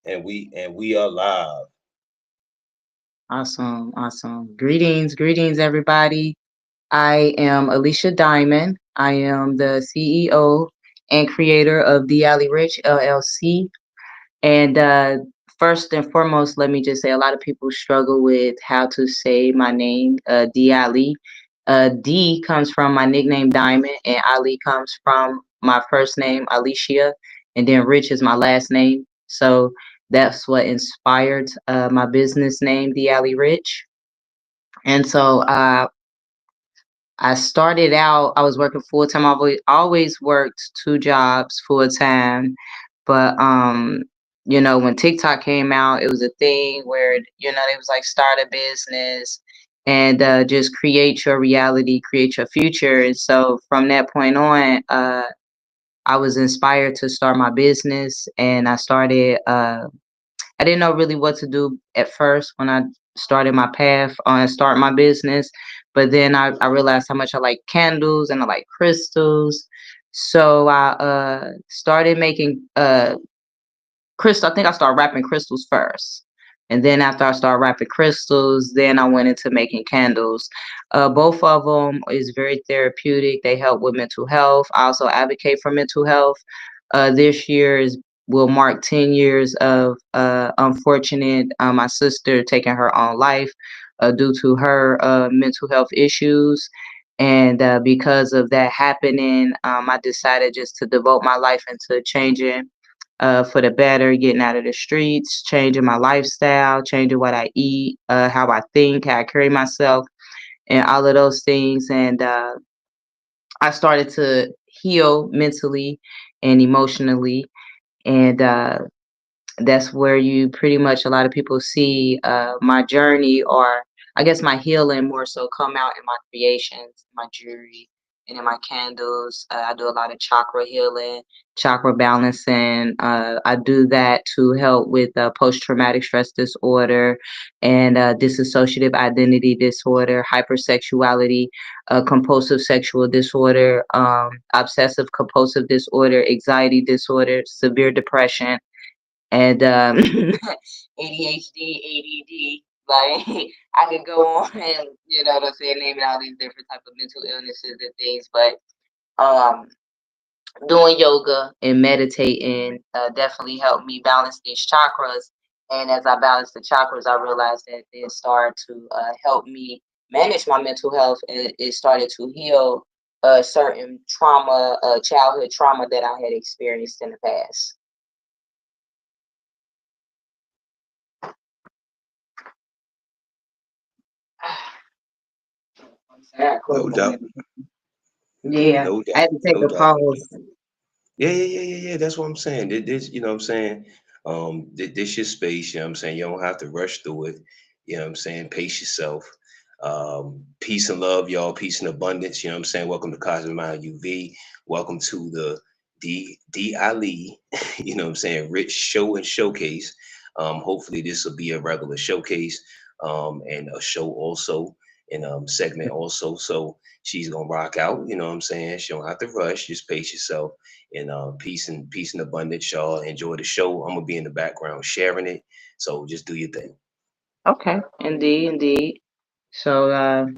and we are live. Awesome, awesome. Greetings, everybody. I am Alicia Diamond. I am the CEO and creator of The Alley Rich LLC. And first and foremost, let me just say a lot of people struggle with how to say my name, D Ali. D comes from my nickname Diamond, and Ali comes from my first name, Alicia, and then Rich is my last name. So that's what inspired my business name, D Ali Rich. And so I started out, I was working full time. I've always worked two jobs full time. But when TikTok came out, it was a thing where, it was like start a business and just create your reality, create your future. And so from that point on, I was inspired to start my business, and I started I didn't know really what to do at first when I started my path on start my business. But then I realized how much I like candles and I like crystals. So I started making crystal. I think I started wrapping crystals first. And then after I started wrapping crystals, then I went into making candles. Both of them is very therapeutic. They help with mental health. I also advocate for mental health. This year will mark 10 years of unfortunate my sister taking her own life due to her mental health issues. And because of that happening, I decided just to devote my life into changing for the better, getting out of the streets, changing my lifestyle, changing what I eat, how I think, how I carry myself, and all of those things. And I started to heal mentally and emotionally. And that's where you pretty much a lot of people see my journey, or I guess my healing more so come out in my creations, my jewelry, and in my candles. I do a lot of chakra healing, chakra balancing. I do that to help with post-traumatic stress disorder and dissociative identity disorder, hypersexuality, compulsive sexual disorder, obsessive compulsive disorder, anxiety disorder, severe depression, and ADHD, ADD. Like I could go on and what I'm saying, naming all these different type of mental illnesses and things, but um, doing yoga and meditating definitely helped me balance these chakras. And as I balanced the chakras, I realized that it started to help me manage my mental health, and it started to heal certain trauma, childhood trauma that I had experienced in the past. I close No my doubt, window. Yeah, no I doubt, had to take no a doubt. pause. Yeah. That's what I'm saying. This, you know what I'm saying? This your space, you know what I'm saying? You don't have to rush through it. You know what I'm saying? Pace yourself. Peace and love, y'all. Peace and abundance. You know what I'm saying? Welcome to Cosmic Mind UV. Welcome to the D Ali, you know what I'm saying? Rich show and showcase. Hopefully this will be a regular showcase, and a show also, and segment also. So she's gonna rock out, you know what I'm saying? She don't have to rush, just pace yourself. And peace and abundance, y'all. Enjoy the show. I'm gonna be in the background sharing it. So just do your thing. Okay, indeed. So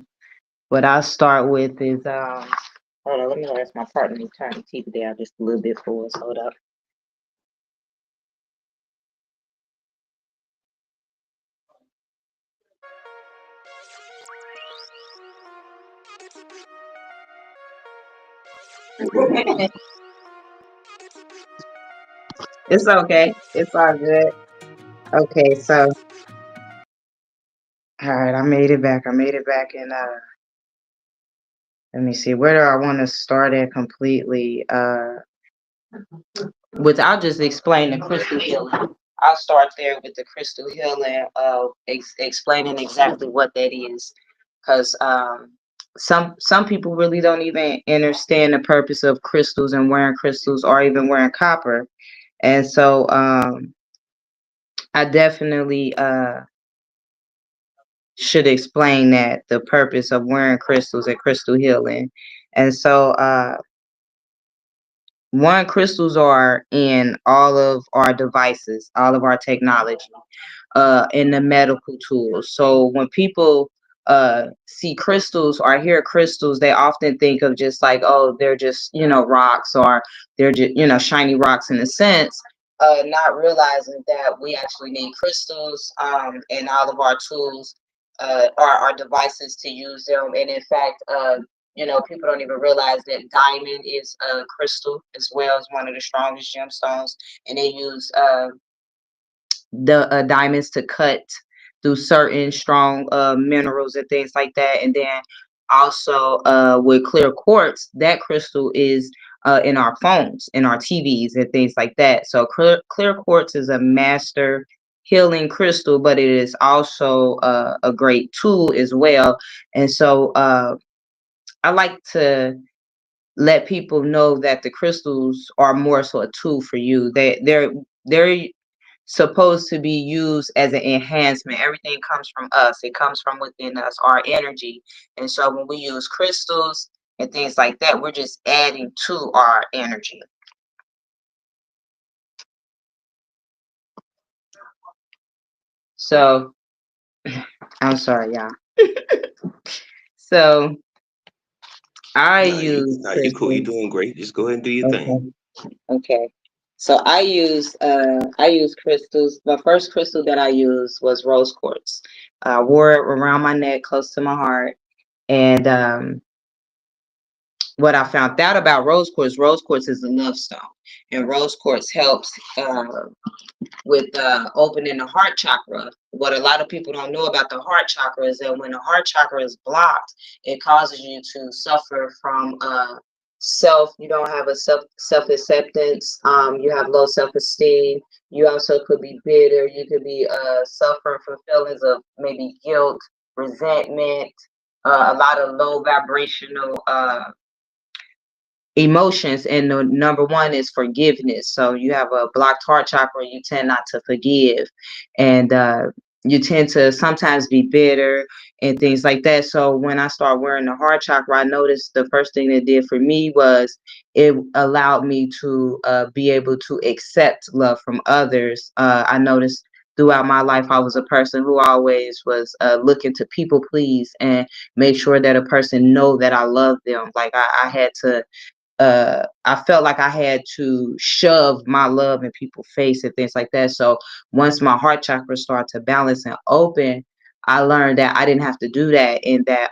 what I'll start with is hold on, let me ask my partner to turn the TV down just a little bit for us. Hold up. It's okay. It's all good. Okay, so all right, I made it back. I made it back, and let me see, where do I want to start at completely? Which I'll just explain the crystal healing. I'll start there with the crystal healing, explaining exactly what that is, because some people really don't even understand the purpose of crystals and wearing crystals or even wearing copper, and so I definitely should explain that the purpose of wearing crystals and crystal healing, and so one, crystals are in all of our devices, all of our technology, in the medical tools. So when people see crystals or hear crystals, they often think of just like, oh, they're just, rocks, or they're just, shiny rocks in a sense. Not realizing that we actually need crystals in all of our tools, our devices to use them. And in fact, people don't even realize that diamond is a crystal as well as one of the strongest gemstones, and they use the diamonds to cut through certain strong minerals and things like that. And then also with clear quartz, that crystal is in our phones, in our TVs, and things like that. So clear quartz is a master healing crystal, but it is also a great tool as well. And so I like to let people know that the crystals are more so a tool for you. They're supposed to be used as an enhancement. Everything comes from us. It comes from within us, our energy. And so when we use crystals and things like that, we're just adding to our energy. So I'm sorry, y'all. So I use Nah, you cool. You crystals. doing great. Just go ahead and do your thing. Okay. Okay. So I use crystals. The first crystal that I used was rose quartz. I wore it around my neck, close to my heart. And what I found out about rose quartz is a love stone, and rose quartz helps with opening the heart chakra. What a lot of people don't know about the heart chakra is that when the heart chakra is blocked, it causes you to suffer from self. You don't have a self acceptance. You have low self esteem. You also could be bitter. You could be suffering from feelings of maybe guilt, resentment, a lot of low vibrational emotions, and the number one is forgiveness. So you have a blocked heart chakra, you tend not to forgive, and you tend to sometimes be bitter and things like that. So when I started wearing the heart chakra, I noticed the first thing it did for me was it allowed me to be able to accept love from others. I noticed throughout my life I was a person who always was looking to people please and make sure that a person know that I love them. Like I had to I felt like I had to shove my love in people's face and things like that. So once my heart chakra started to balance and open, I learned that I didn't have to do that, and that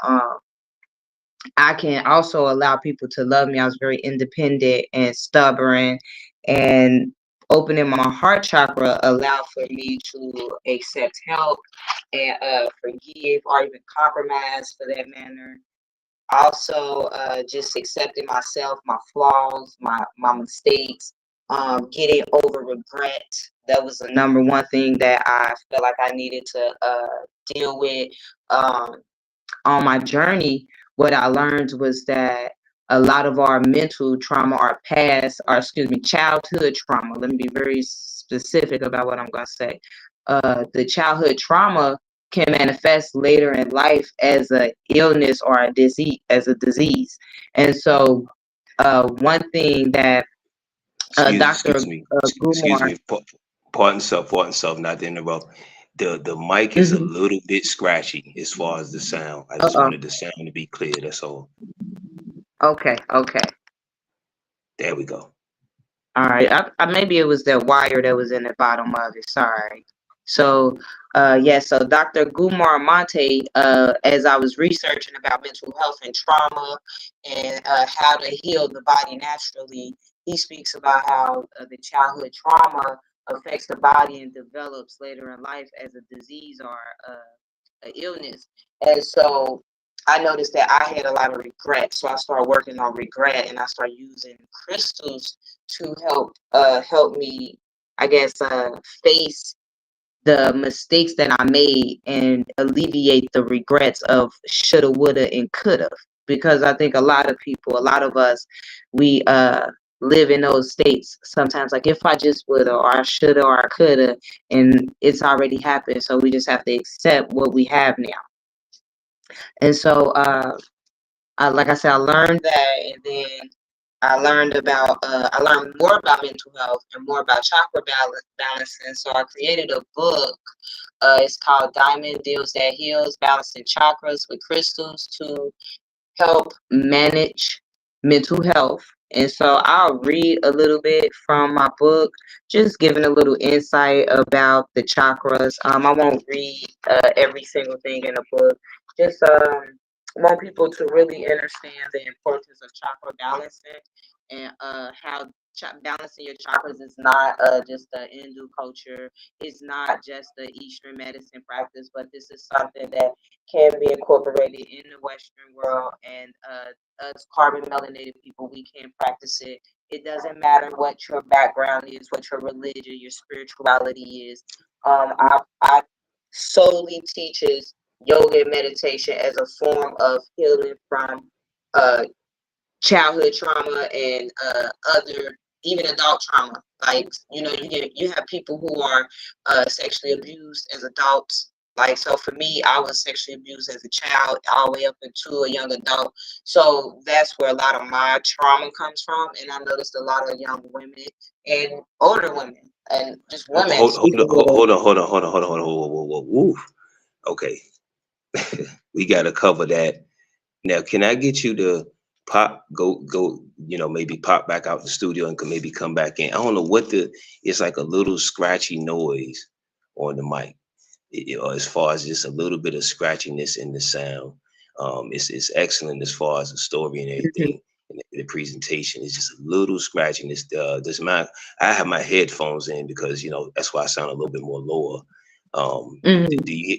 I can also allow people to love me. I was very independent and stubborn, and opening my heart chakra allowed for me to accept help and forgive or even compromise for that matter. Also just accepting myself, my flaws, my mistakes, getting over regret. That was the number one thing that I felt like I needed to deal with. um, on my journey, what I learned was that a lot of our mental trauma, our past, or excuse me, childhood trauma, let me be very specific about what I'm going to say. The childhood trauma can manifest later in life as a illness or a disease, And so, one thing that Dr. Excuse Gumar, me. Pardon self, not to interrupt. The mic is a mhm, little bit scratchy as far as the sound. I just uh-oh, wanted the sound to be clear. That's all. okay, okay. There we go. All right. Maybe it was that wire that was in the bottom of it. Sorry. So, yeah. So Dr. Gumar Monte, as I was researching about mental health and trauma and how to heal the body naturally, he speaks about how the childhood trauma affects the body and develops later in life as a disease or a illness. And so I noticed that I had a lot of regret. So I started working on regret, and I started using crystals to help me, I guess, face the mistakes that I made and alleviate the regrets of shoulda, woulda, and coulda. Because I think a lot of people, a lot of us, we live in those states sometimes, like if I just woulda, or I shoulda, or I coulda, and it's already happened. So we just have to accept what we have now. And so, like I said, I learned that, and then I learned more about mental health and more about chakra balancing. So I created a book. It's called Diamond Deals That Heals: Balancing Chakras with Crystals to help manage mental health. And so I'll read a little bit from my book, just giving a little insight about the chakras. I won't read every single thing in the book. Just want people to really understand the importance of chakra balancing and how balancing your chakras is not just the Hindu culture. It's not just the Eastern medicine practice, but this is something that can be incorporated in the Western world, and us carbon melanated people, we can practice it. It doesn't matter what your background is, what your religion, your spirituality is. I solely teaches yoga and meditation as a form of healing from uh, childhood trauma and other even adult trauma. Like you have people who are sexually abused as adults. Like so, for me, I was sexually abused as a child, all the way up into a young adult. So that's where a lot of my trauma comes from. And I noticed a lot of young women and older women and just women Hold, hold, speaking hold, with hold on, hold on, hold on, hold on, hold on, whoa, whoa, whoa, whoa. Woo. Okay, we got to cover that. Now, can I get you to go, maybe pop back out the studio and can maybe come back in? I don't know what it's like a little scratchy noise on the mic, as far as just a little bit of scratchiness in the sound. It's excellent as far as the story and Mhm, everything. And the presentation is just a little scratchiness. Does my I have my headphones in because that's why I sound a little bit more lower. Do mhm. you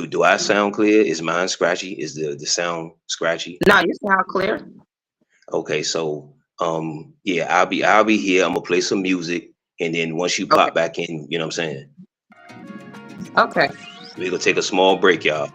do I sound clear? Is mine scratchy? Is the sound scratchy? No, you sound clear. Okay, so yeah, I'll be here. I'm gonna play some music, and then once you Okay, pop back in, you know what I'm saying? okay. We're gonna take a small break, y'all.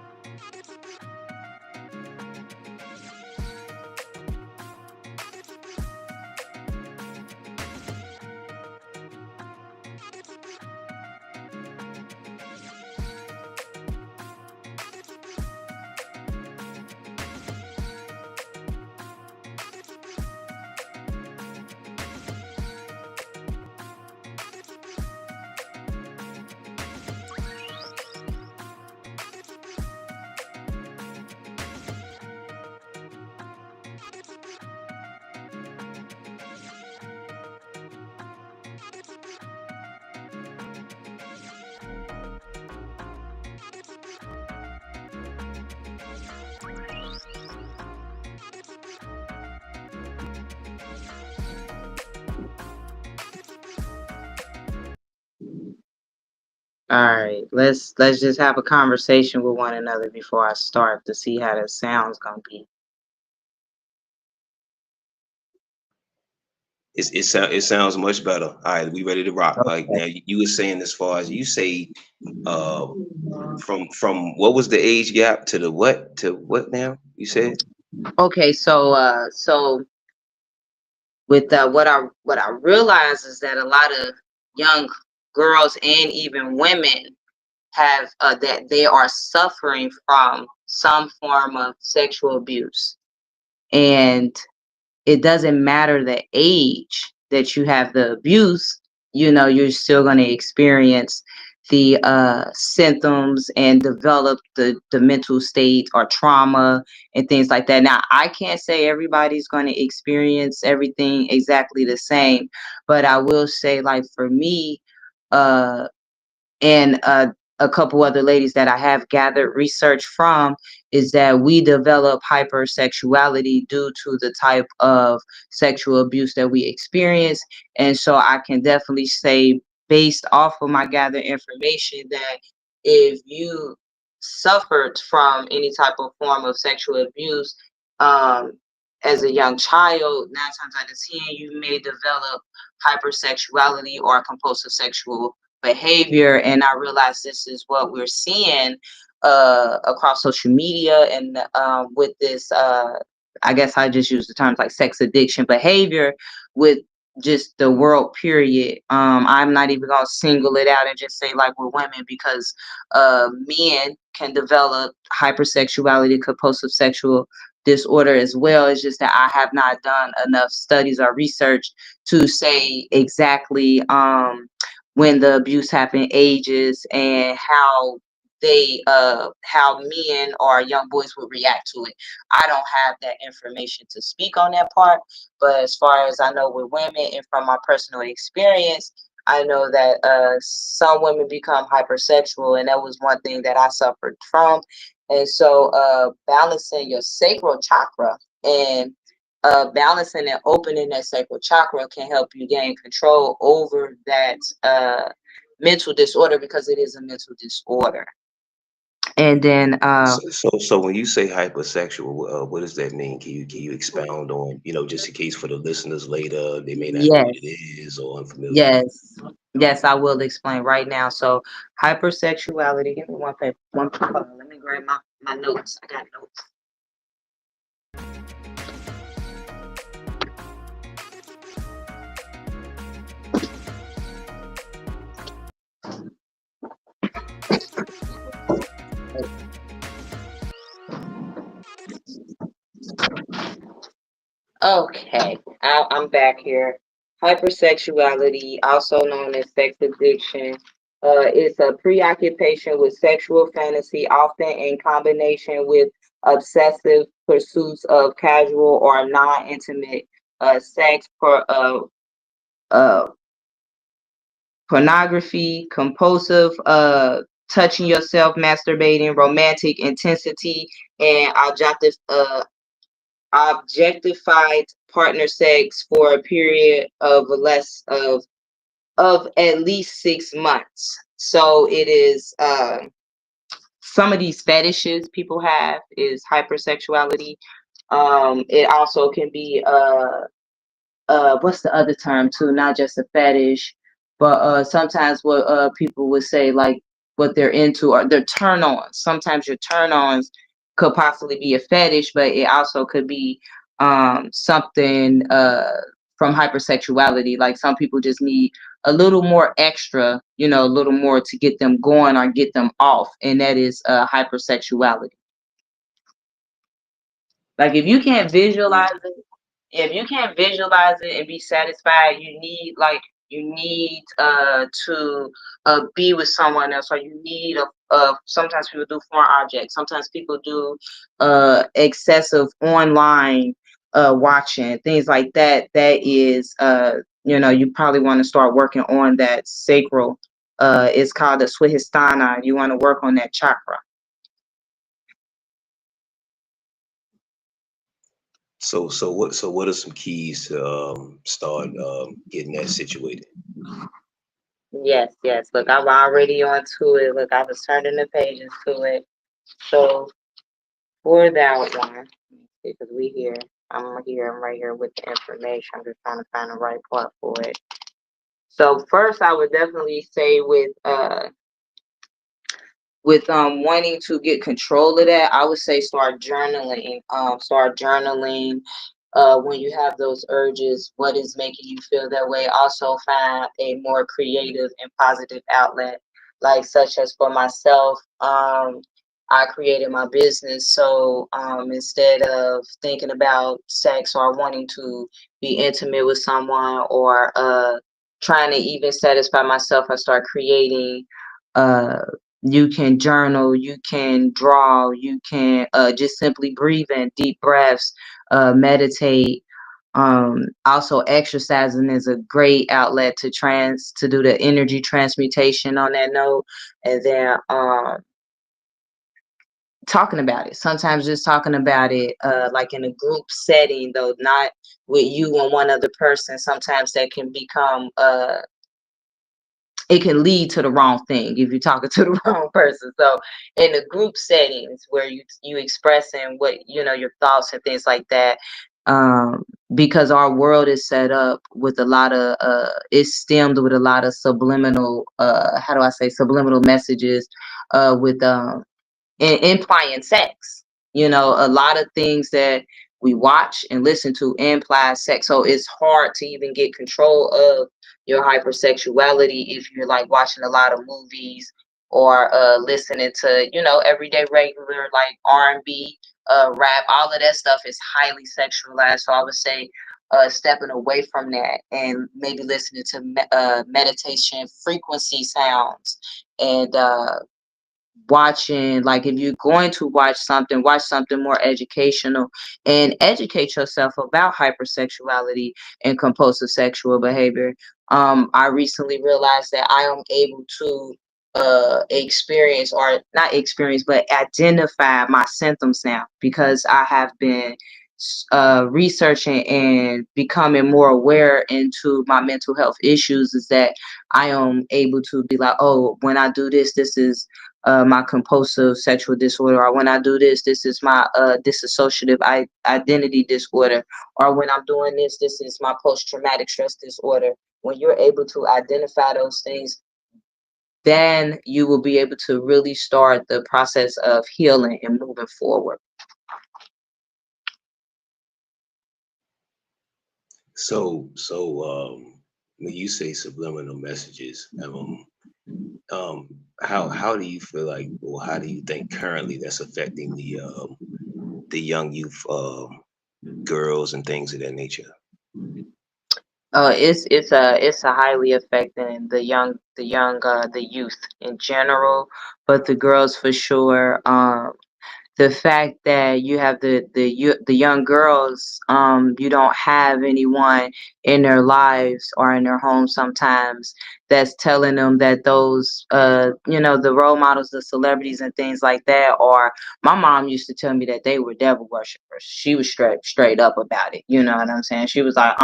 All right, let's just have a conversation with one another before I start to see how the sound's gonna be. It sounds much better. All right, we ready to rock. Like Okay. now, you were saying as far as you say, uh, from what was the age gap to what now? You said Okay, so with what I realize is that a lot of young girls and even women have that they are suffering from some form of sexual abuse, and it doesn't matter the age that you have the abuse, you're still going to experience the symptoms and develop the mental state or trauma and things like that. Now, I can't say everybody's going to experience everything exactly the same, but I will say, like, for me, uh, and a couple other ladies that I have gathered research from, is that we develop hypersexuality due to the type of sexual abuse that we experience. And so I can definitely say, based off of my gathered information, that if you suffered from any type of form of sexual abuse um, as a young child, 9 times out of 10, you may develop hypersexuality or compulsive sexual behavior. And I realize this is what we're seeing across social media and with this I guess I just use the terms like sex addiction behavior with just the world period. I'm not even gonna single it out and just say like with women, because men can develop hypersexuality, compulsive sexual disorder as well. It's just that I have not done enough studies or research to say exactly when the abuse happened, ages, and how men or young boys would react to it. I don't have that information to speak on that part, but as far as I know with women and from my personal experience, I know that some women become hypersexual, and that was one thing that I suffered from. And so, balancing your sacral chakra and balancing and opening that sacral chakra can help you gain control over that mental disorder, because it is a mental disorder. And then, So when you say hypersexual, what does that mean? Can you expound on, just in case for the listeners later, they may not know what it yes, is or unfamiliar. yes, yes, I will explain right now. So, hypersexuality. Give me one paper, one paper. Let me grab my notes. I got notes. Okay, I'm back here. Hypersexuality, also known as sex addiction, is a preoccupation with sexual fantasy, often in combination with obsessive pursuits of casual or non-intimate sex, uh, pornography, compulsive touching yourself, masturbating, romantic intensity, and objectified partner sex for a period of less of at least 6 months. So it is some of these fetishes people have is hypersexuality. It also can be what's the other term too? Not just a fetish, but sometimes what people would say, like what they're into or their turn ons. Sometimes your turn ons could possibly be a fetish, but it also could be something from hypersexuality. Like some people just need a little more extra, a little more to get them going or get them off, and that is hypersexuality. Like Yeah. if you can't visualize it and be satisfied, you need to be with someone else, or you need sometimes people do foreign objects, sometimes people do excessive online watching, things like that. That is you probably want to start working on that sacral. It's called the swihistana. You want to work on that chakra. So what are some keys to start getting that situated? Yes, yes. Look, I'm already onto it. Look, I was turning the pages to it. So for that one, because I'm right here with the information. I'm just trying to find the right part for it. So first, I would definitely say with wanting to get control of that, I would say start journaling. Start journaling when you have those urges, what is making you feel that way. Also find a more creative and positive outlet, like such as for myself, I created my business. So instead of thinking about sex or wanting to be intimate with someone, or trying to even satisfy myself, I start creating. uh you can journal, you can draw, you can just simply breathe in deep breaths, meditate. Also, exercising is a great outlet to do the energy transmutation on that note. And then talking about it. Sometimes just talking about it, like in a group setting, though, not with you and one other person. Sometimes that can become it can lead to the wrong thing if you're talking to the wrong person. So in the group settings where you expressing what your thoughts and things like that, um, because our world is set up with a lot of it's stemmed with a lot of subliminal how do I say subliminal messages with implying sex. A lot of things that we watch and listen to imply sex. So it's hard to even get control of your hypersexuality if you're like watching a lot of movies or listening to everyday regular like R&B. rap, all of that stuff is highly sexualized. So I would say stepping away from that and maybe listening to meditation frequency sounds and watching, like if you're going to watch something more educational and educate yourself about hypersexuality and compulsive sexual behavior. I recently realized that I am able to experience, or not experience, but identify my symptoms now, because I have been researching and becoming more aware into my mental health issues. Is that I am able to be like, oh, when I do this, this is my compulsive sexual disorder, or when I do this, this is my dissociative identity disorder, or when I'm doing this, this is my post-traumatic stress disorder. When you're able to identify those things, then you will be able to really start the process of healing and moving forward. So when you say subliminal messages, how do you feel like, or how do you think currently that's affecting the young youth, girls and things of that nature? It's a highly affecting the youth in general, but the girls for sure. The fact that you have the young girls, you don't have anyone in their lives or in their homes sometimes that's telling them that those the role models, the celebrities and things like that are. My mom used to tell me that they were devil worshippers. She was straight up about it, you know what I'm saying? She was like,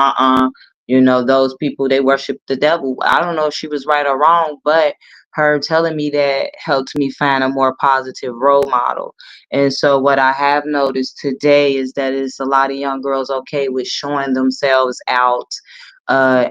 those people, they worship the devil. I don't know if she was right or wrong, but her telling me that helped me find a more positive role model. And so what I have noticed today is that it's a lot of young girls okay with showing themselves out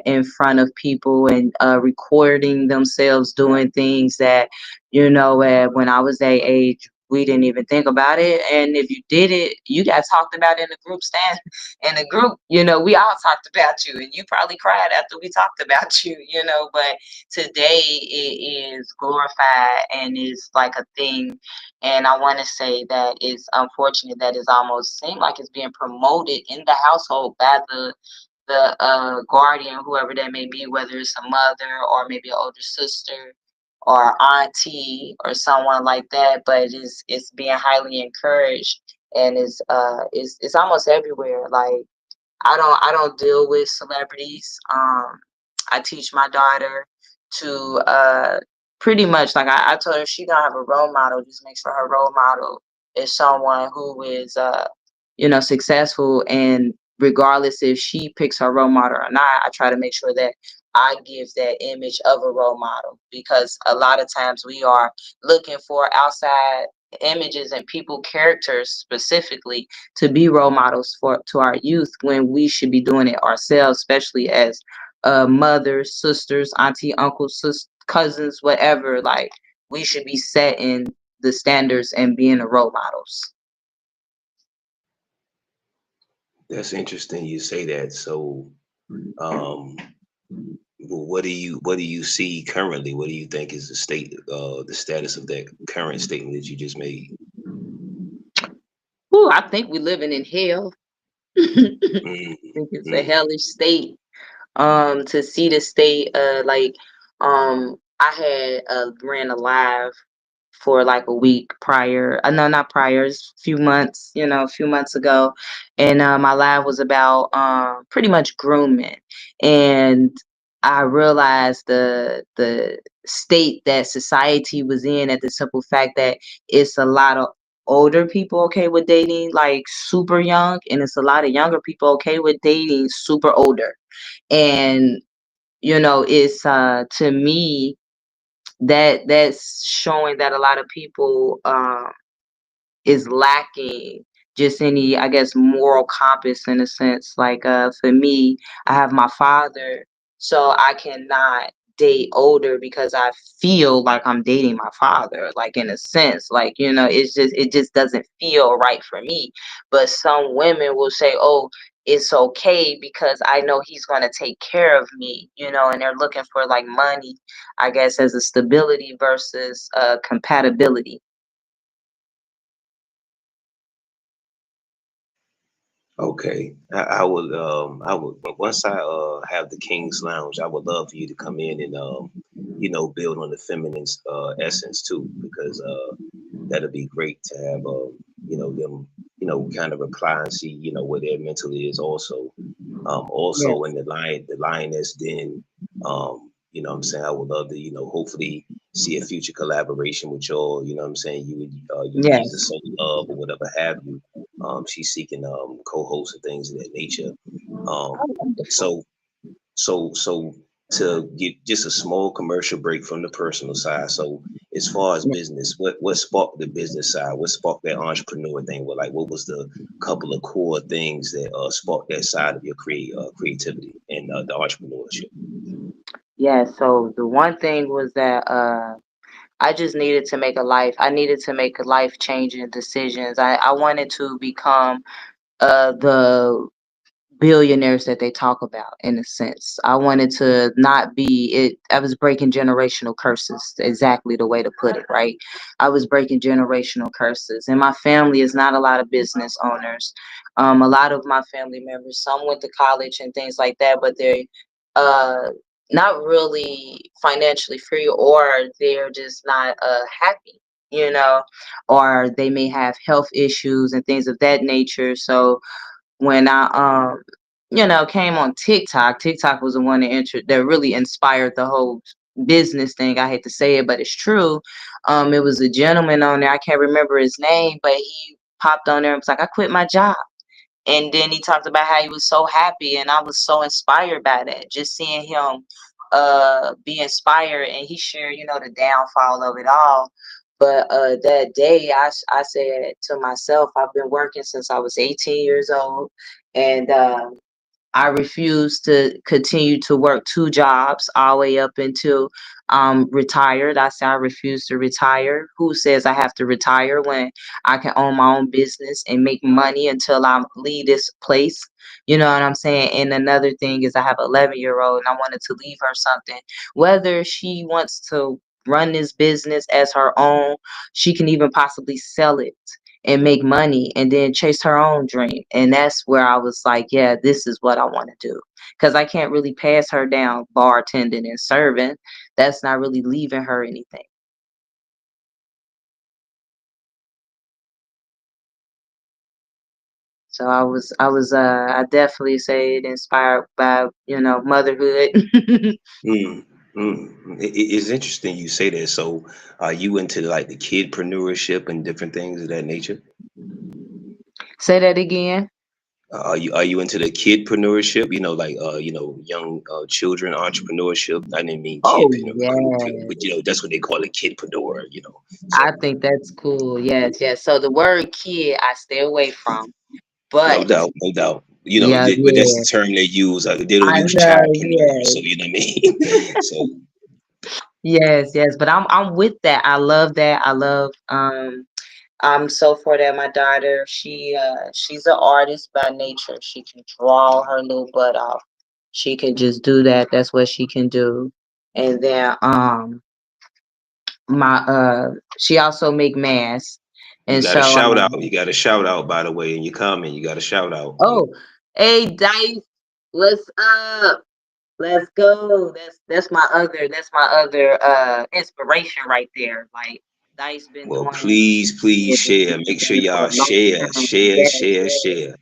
in front of people and recording themselves doing things that, when I was that age, we didn't even think about it. And if you did it, you got talked about in the group stand in the group, we all talked about you, and you probably cried after we talked about you. But today it is glorified and is like a thing. And I want to say that it's unfortunate that it's almost seemed like it's being promoted in the household by the guardian, whoever that may be, whether it's a mother or maybe an older sister or auntie or someone like that. But it's being highly encouraged, and it's almost everywhere. Like I don't deal with celebrities. I teach my daughter to pretty much, like I told her, she gonna have a role model. Just make sure her role model is someone who is successful, and regardless if she picks her role model or not, I try to make sure that I give that image of a role model, because a lot of times we are looking for outside images and people characters specifically to be role models for to our youth, when we should be doing it ourselves, especially as mothers, sisters, auntie, uncles, cousins, whatever. Like, we should be setting the standards and being the role models. That's interesting you say that. So, um, well, what do you see currently? What do you think is the status of that current statement that you just made? Ooh, I think we're living in hell. I Mm, think it's a mm. hellish state. To see the state, like, I had ran a live for like a week prior. No, not prior, it's a few months, a few months ago. And my live was about pretty much grooming. And I realized the state that society was in, at the simple fact that it's a lot of older people okay with dating like super young, and it's a lot of younger people okay with dating super older. And it's to me, that's showing that a lot of people is lacking just any, I guess, moral compass, in a sense. Like, for me, I have my father, so I cannot date older because I feel like I'm dating my father, like, in a sense. Like, it just doesn't feel right for me. But some women will say, oh, it's okay because I know he's going to take care of me, and they're looking for like money, I guess, as a stability versus compatibility. Okay, I would once I have the King's Lounge, I would love for you to come in and build on the feminine essence too, because that'd be great to have them kind of reply and see where their mental is also. Also in Yes, the lioness den, what I'm saying, I would love to hopefully see a future collaboration with y'all. You know what I'm saying, you use the yes. soul love or whatever have you. She's seeking co-hosts and things of that nature. um Oh, wonderful. so so to get just a small commercial break from the personal side. So as far as Yeah. business, what sparked the business side? What sparked that entrepreneur thing? What was the couple of core things that sparked that side of your creativity and the entrepreneurship? Yeah, so the one thing was that I just needed to make a life. I needed to make life changing decisions. I wanted to become the billionaires that they talk about, in a sense. I wanted to not be it. I was breaking generational curses, exactly the way to put it, right? I was breaking generational curses. And my family is not a lot of business owners. A lot of my family members, some went to college and things like that, but they're uh not really financially free, or they're just not happy, you know, or they may have health issues and things of that nature. So when I came on TikTok. TikTok was the one that really inspired the whole business thing. I hate to say it, but it's true. It was a gentleman on there. I can't remember his name, but he popped on there and was like, "I quit my job." And then he talked about how he was so happy, and I was so inspired by that. Just seeing him be inspired, and he shared, the downfall of it all. But that day, I said to myself, I've been working since I was 18 years old, and I refused to continue to work two jobs all the way up until retired. I said I refuse to retire. Who says I have to retire when I can own my own business and make money until I leave this place? You know what I'm saying? And another thing is I have an 11-year-old and I wanted to leave her something. Whether she wants to run this business as her own, she can even possibly sell it and make money and then chase her own dream. And that's where I was like, yeah, this is what I want to do. Because I can't really pass her down bartending and serving. That's not really leaving her anything. So I definitely say it inspired by, motherhood. Mm, it's interesting you say that. So are you into like the kidpreneurship and different things of that nature? Say that again. Are you into the kidpreneurship? Like young children entrepreneurship. I didn't mean Oh, kidpreneur, but yes. that's what they call a kidpreneur. I So think that's cool. Yes, yes. So the word kid I stay away from. no But doubt, no doubt. yeah, But that's the yeah. term they use. They don't I use know, childpreneur. So yeah. you know what I mean. So Yes, yes, but I'm with that. I love that. I'm so for that. My daughter, she's an artist by nature. She can draw her little butt off. She can just do that. That's what she can do. And then my she also make masks. you And got a so shout out. You got a shout out, by the way, in your comment. You got a shout out. oh, hey Dice, what's up? Let's go. That's my other inspiration right there. Like Dice been Well, doing please this share. Make sure thing for y'all a long share, time. share, Yes, share, yes. share.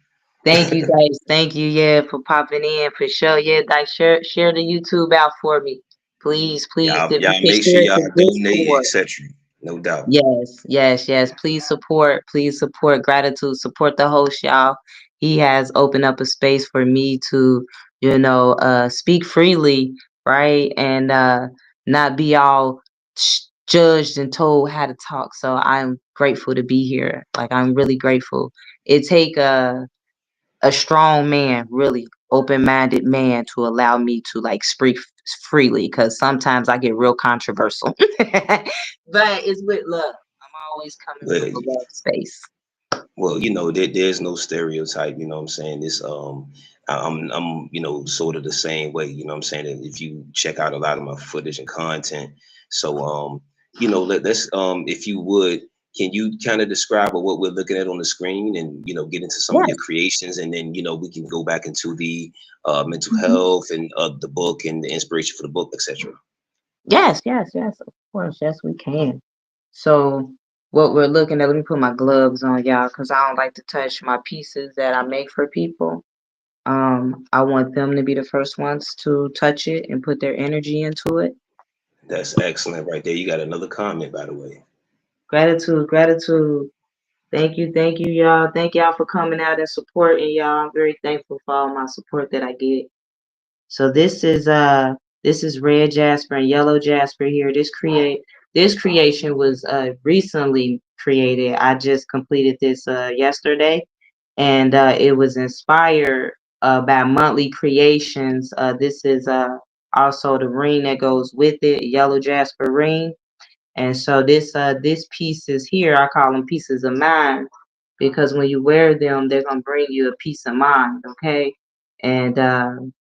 Thank you, Dice. Thank you, yeah, for popping in for sure. Yeah, Dice, share the YouTube out for me. Please, please. If you Y'all can make sure share it y'all to donate, Discord. etc. No doubt. Yes, yes, yes. Please support gratitude, support the host, y'all. He has opened up a space for me to, speak freely, right? And not be all judged and told how to talk. So I'm grateful to be here. Like I'm really grateful. It take a strong man, really open-minded man to allow me to like speak freely because sometimes I get real controversial. But it's with love. I'm always coming Well, from a love space. there's no stereotype. You know what I'm saying? I'm sort of the same way. You know what I'm saying? And if you check out a lot of my footage and content, so let's if you would can you kind of describe what we're looking at on the screen, and get into some of your Yes. creations, and then we can go back into the mental Mhm. health and the book and the inspiration for the book, etc. Yes, yes, yes, of course. Yes, we can. So what we're looking at, let me put my gloves on, y'all, because I don't like to touch my pieces that I make for people. I want them to be the first ones to touch it and put their energy into it. That's excellent right there. You got another comment, by the way. Gratitude, gratitude. Thank you, y'all. Thank y'all for coming out and supporting y'all. I'm very thankful for all my support that I get. So this is red jasper and yellow jasper here. This creation was recently created. I just completed this yesterday, and it was inspired by monthly creations. This is also the ring that goes with it, yellow jasper ring. And so this pieces here, I call them pieces of mind, because when you wear them, they're gonna bring you a peace of mind. Okay, and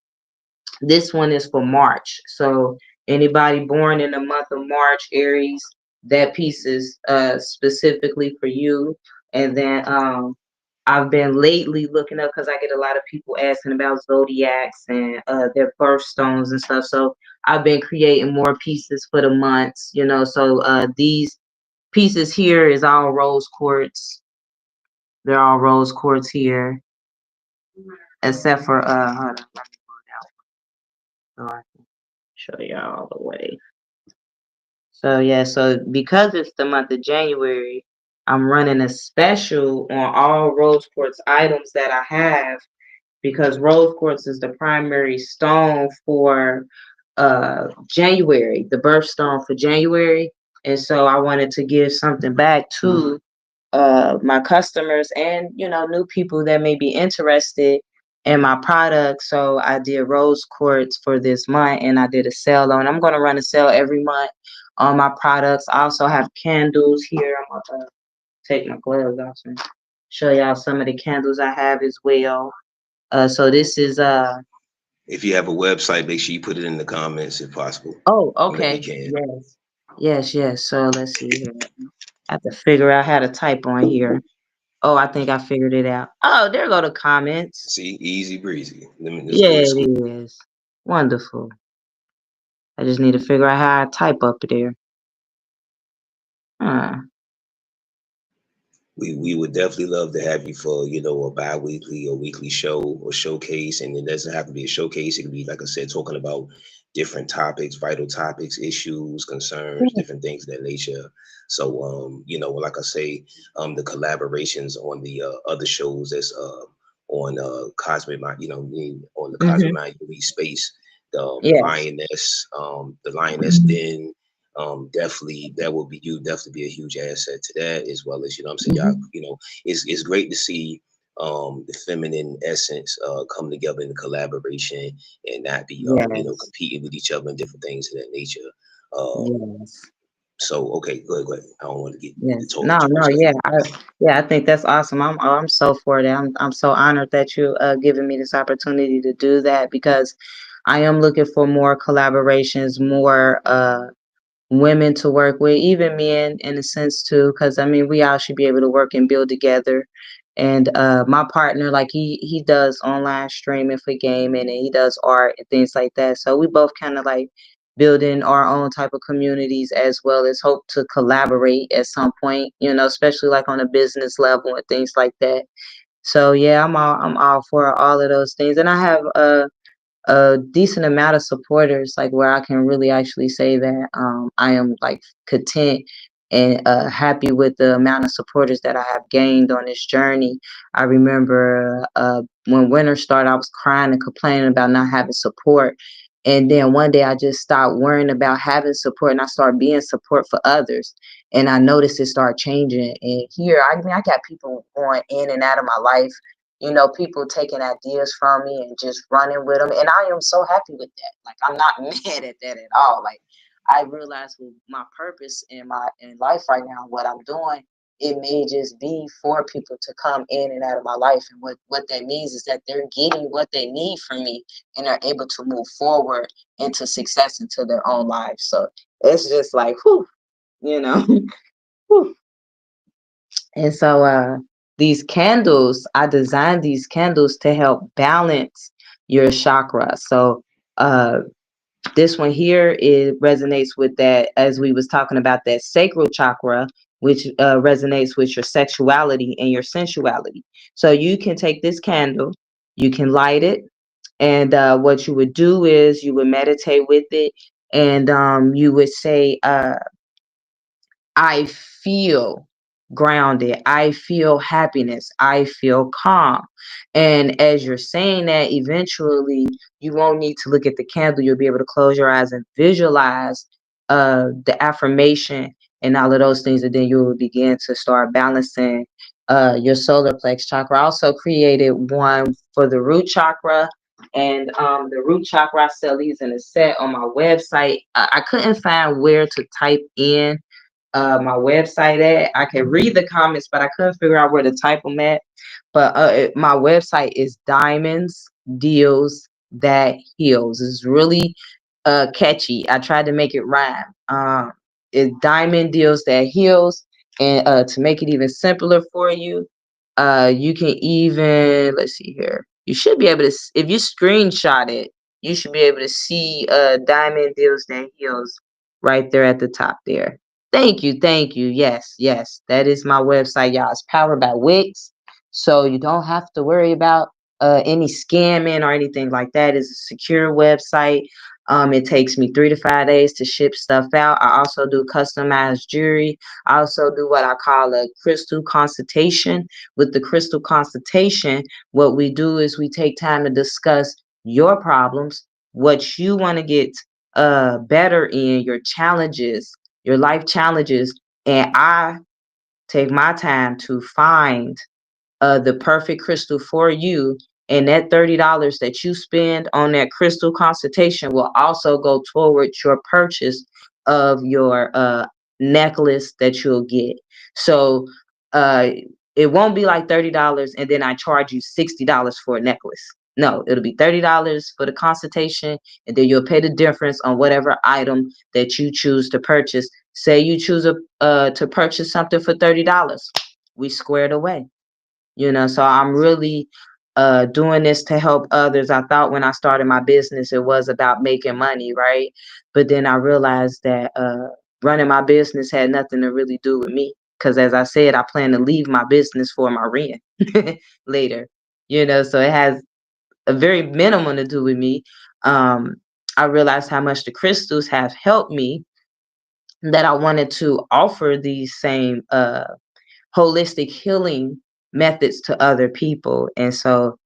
this one is for March. So anybody born in the month of March, Aries, that piece is specifically for you. And then I've been lately looking up, because I get a lot of people asking about zodiacs and their birthstones and stuff. So I've been creating more pieces for the months, So these pieces here is all rose quartz. They're all rose quartz here, except for hold on, let me pull it out so I can show y'all all the way. So yeah, so because it's the month of January, I'm running a special on all rose quartz items that I have, because rose quartz is the primary stone for January, the birthstone for January. And so I wanted to give something back to my customers and new people that may be interested in my product. So I did rose quartz for this month, and I did a sale on. I'm going to run a sale every month on my products. I also have candles here. I'm going to take my gloves off and show y'all some of the candles I have as well. So this is If you have a website, make sure you put it in the comments if possible, oh, whenever you okay. can. Yes. Yes, yes. So let's see here. I have to figure out how to type on here. Oh, I think I figured it out. Oh, there go the comments. See, easy breezy. Let's Yeah, go to school. it is. Wonderful. I just need to figure out how I type up there. Huh. We would definitely love to have you for a bi-weekly or weekly show or showcase, and it doesn't have to be a showcase. It can be, like I said, talking about different topics, vital topics, issues, concerns, Yeah. different things of that nature. So like I say, the collaborations on the other shows that's on Cosmic Mind, on the Cosmic Mm-hmm. Mind Elite Space, Yes. The Lioness Mm-hmm. Den, definitely that will be you definitely be a huge asset to that, as well as I'm saying, y'all, Mm-hmm. it's great to see the feminine essence come together in the collaboration, and not be Yes. competing with each other and different things of that nature. um Yes. so okay, go ahead. I don't want to get to Yes. talking No, too no, much. Go yeah. ahead. I think that's awesome. I'm so for that. I'm so honored that you giving me this opportunity to do that, because I am looking for more collaborations, more women to work with, even men in a sense too, because I mean we all should be able to work and build together. And my partner, like he does online streaming for gaming, and he does art and things like that. So we both kind of like building our own type of communities, as well as hope to collaborate at some point, especially like on a business level and things like that. So yeah, I'm all for all of those things. And I have a decent amount of supporters, like where I can really actually say that I am like content and happy with the amount of supporters that I have gained on this journey. I remember when winter started, I was crying and complaining about not having support. And then one day I just stopped worrying about having support, and I started being support for others. And I noticed it started changing. And here, I mean, I got people going in and out of my life, people taking ideas from me and just running with them. And I am so happy with that. Like, I'm not mad at that at all. Like, I realize with my purpose in life right now, what I'm doing, it may just be for people to come in and out of my life. And what that means is that they're getting what they need from me, and are able to move forward into success into their own lives. So it's just like, whew, you know, whew. And so these candles, I designed these candles to help balance your chakra. So uh this one here, it resonates with that, as we was talking about, that sacral chakra, which resonates with your sexuality and your sensuality. So you can take this candle, you can light it, and what you would do is you would meditate with it, and you would say, I feel grounded. I feel happiness. I feel calm. And as you're saying that, eventually you won't need to look at the candle. You'll be able to close your eyes and visualize the affirmation and all of those things. And then you will begin to start balancing your solar plex chakra. I also created one for the root chakra. And the root chakra, I sell these in a set on my website. I couldn't find where to type in my website at. I can read the comments, but I couldn't figure out where to type them at. But my website is Diamonds Deals That Heals. It's really catchy. I tried to make it rhyme. It's Diamond Deals That Heals. And to make it even simpler for you, you can even, let's see here. You should be able to, if you screenshot it, you should be able to see Diamond Deals That Heals right there at the top there. Thank you, thank you. Yes, yes, that is my website, y'all. It's powered by Wix, so you don't have to worry about any scamming or anything like that. It's a secure website. It takes me 3 to 5 days to ship stuff out. I also do customized jewelry. I also do what I call a crystal consultation. With the crystal consultation, what we do is we take time to discuss your problems, what you want to get better in, your challenges, your life challenges, and I take my time to find the perfect crystal for you. And that $30 that you spend on that crystal consultation will also go toward your purchase of your necklace that you'll get. So uh, it won't be like $30 and then I charge you $60 for a necklace. No, it'll be $30 for the consultation, and then you'll pay the difference on whatever item that you choose to purchase. Say you choose to purchase something for $30, we squared away. So I'm really doing this to help others. I thought when I started my business it was about making money, right? But then I realized that running my business had nothing to really do with me, because as I said, I plan to leave my business for my rent later. So it has a very minimum to do with me. um I realized how much the crystals have helped me, that I wanted to offer these same holistic healing methods to other people. And so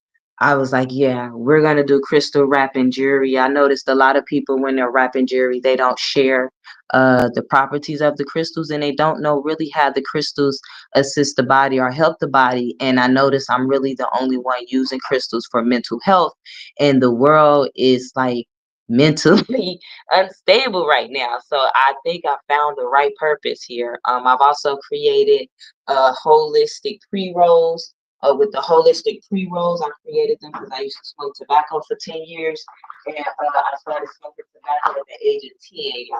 I was like, yeah, we're going to do crystal wrapping jewelry. I noticed a lot of people, when they're wrapping jewelry, they don't share the properties of the crystals, and they don't know really how the crystals assist the body or help the body. And I noticed I'm really the only one using crystals for mental health, and the world is like mentally unstable right now. So I think I found the right purpose here. I've also created holistic pre-rolls. With the holistic pre-rolls, I created them because I used to smoke tobacco for 10 years. And I started smoking tobacco at the age of 10, y'all.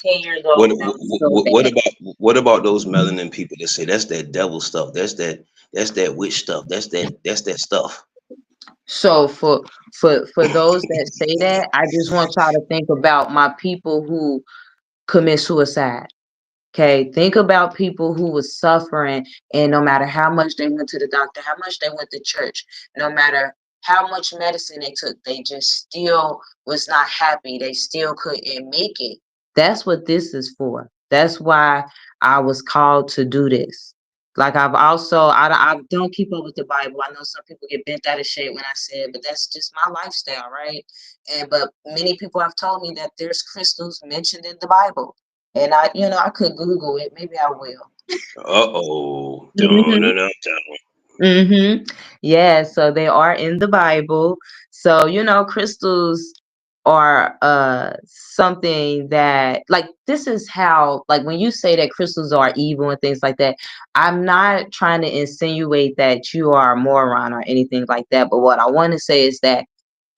10 years What old, and I was so what, what bad. about what about those melanin people that say that's that devil stuff? That's that witch stuff. That's that stuff. So for those that say that, I just want y'all to think about my people who commit suicide. Okay, think about people who was suffering, and no matter how much they went to the doctor, how much they went to church, no matter how much medicine they took, they just still was not happy. They still couldn't make it. That's what this is for. That's why I was called to do this. Like I've also, I don't keep up with the Bible. I know some people get bent out of shape when I say it, but that's just my lifestyle, right? And but many people have told me that there's crystals mentioned in the Bible, and I could Google it. Maybe I will. Uh-oh. No, no, Mhm. no. Mhm. Yeah, so they are in the Bible. So, crystals are something that, like, this is how, like, when you say that crystals are evil and things like that, I'm not trying to insinuate that you are a moron or anything like that, but what I want to say is that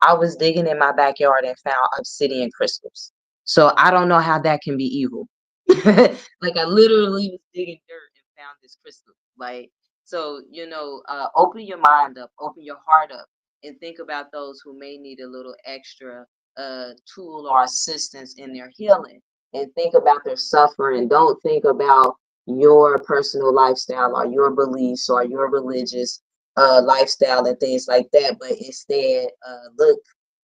I was digging in my backyard and found obsidian crystals. So I don't know how that can be evil. Like, I literally was digging dirt and found this crystal. Like, so, open your mind up, open your heart up, and think about those who may need a little extra tool or assistance in their healing. And think about their suffering. Don't think about your personal lifestyle or your beliefs or your religious lifestyle and things like that, but instead look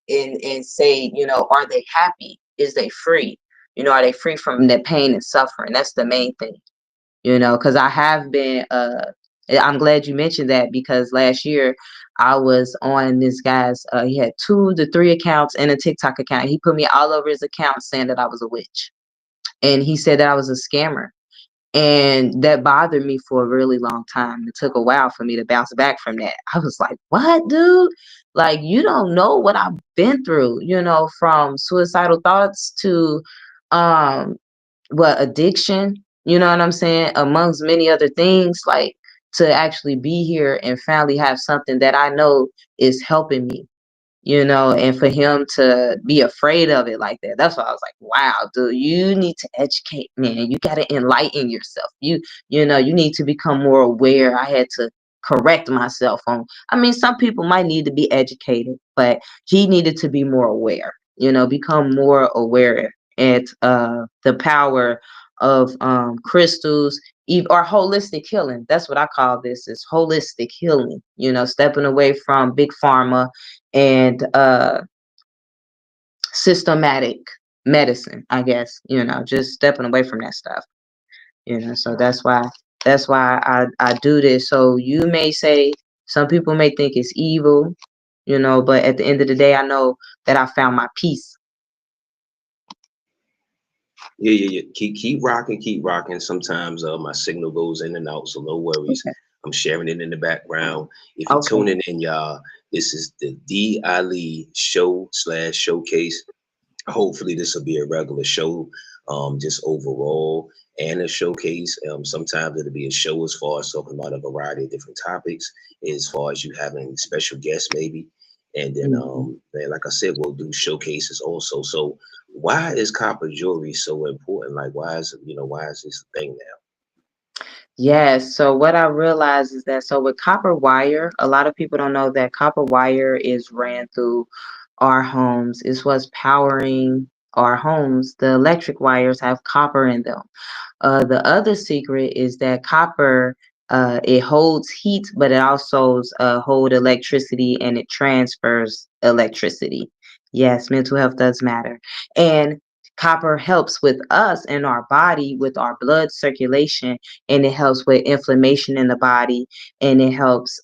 and say, are they happy? Is they free? Are they free from the pain and suffering? That's the main thing. Because I have been, I'm glad you mentioned that, because last year I was on this guy's, he had 2 to 3 accounts and a TikTok account. He put me all over his account saying that I was a witch. And he said that I was a scammer. And that bothered me for a really long time. It took a while for me to bounce back from that. I was like, what, dude? Like, you don't know what I've been through, from suicidal thoughts to, um, addiction, you know what I'm saying? Amongst many other things, like, to actually be here and finally have something that I know is helping me, and for him to be afraid of it like that. That's why I was like, wow, dude, you need to educate, man. You got to enlighten yourself. You need to become more aware. I had to correct myself on, I mean, some people might need to be educated, but he needed to be more aware, become more aware at the power of crystals, or holistic healing. That's what I call this, is holistic healing, stepping away from big pharma and systematic medicine, I guess, just stepping away from that stuff, so that's why I do this. So you may say, some people may think it's evil, but at the end of the day, I know that I found my peace. Yeah, yeah, yeah. Keep rocking, keep rocking. Sometimes my signal goes in and out, so no worries. Okay. I'm sharing it in the background. If you're Okay. tuning in, y'all, this is the D Ali show slash showcase. Hopefully this will be a regular show, just overall, and a showcase. Sometimes it'll be a show as far as talking about a variety of different topics, as far as you having special guests maybe. And then Mhm. man, like I said, we'll do showcases also. So why is copper jewelry so important? Like why is this a thing now? Yes. So what I realized is that, so with copper wire, a lot of people don't know that copper wire is ran through our homes. It's what's powering our homes. The electric wires have copper in them. The other secret is that copper, it holds heat, but it also hold electricity, and it transfers electricity. Yes, mental health does matter. And copper helps with us in our body, with our blood circulation, and it helps with inflammation in the body, and it helps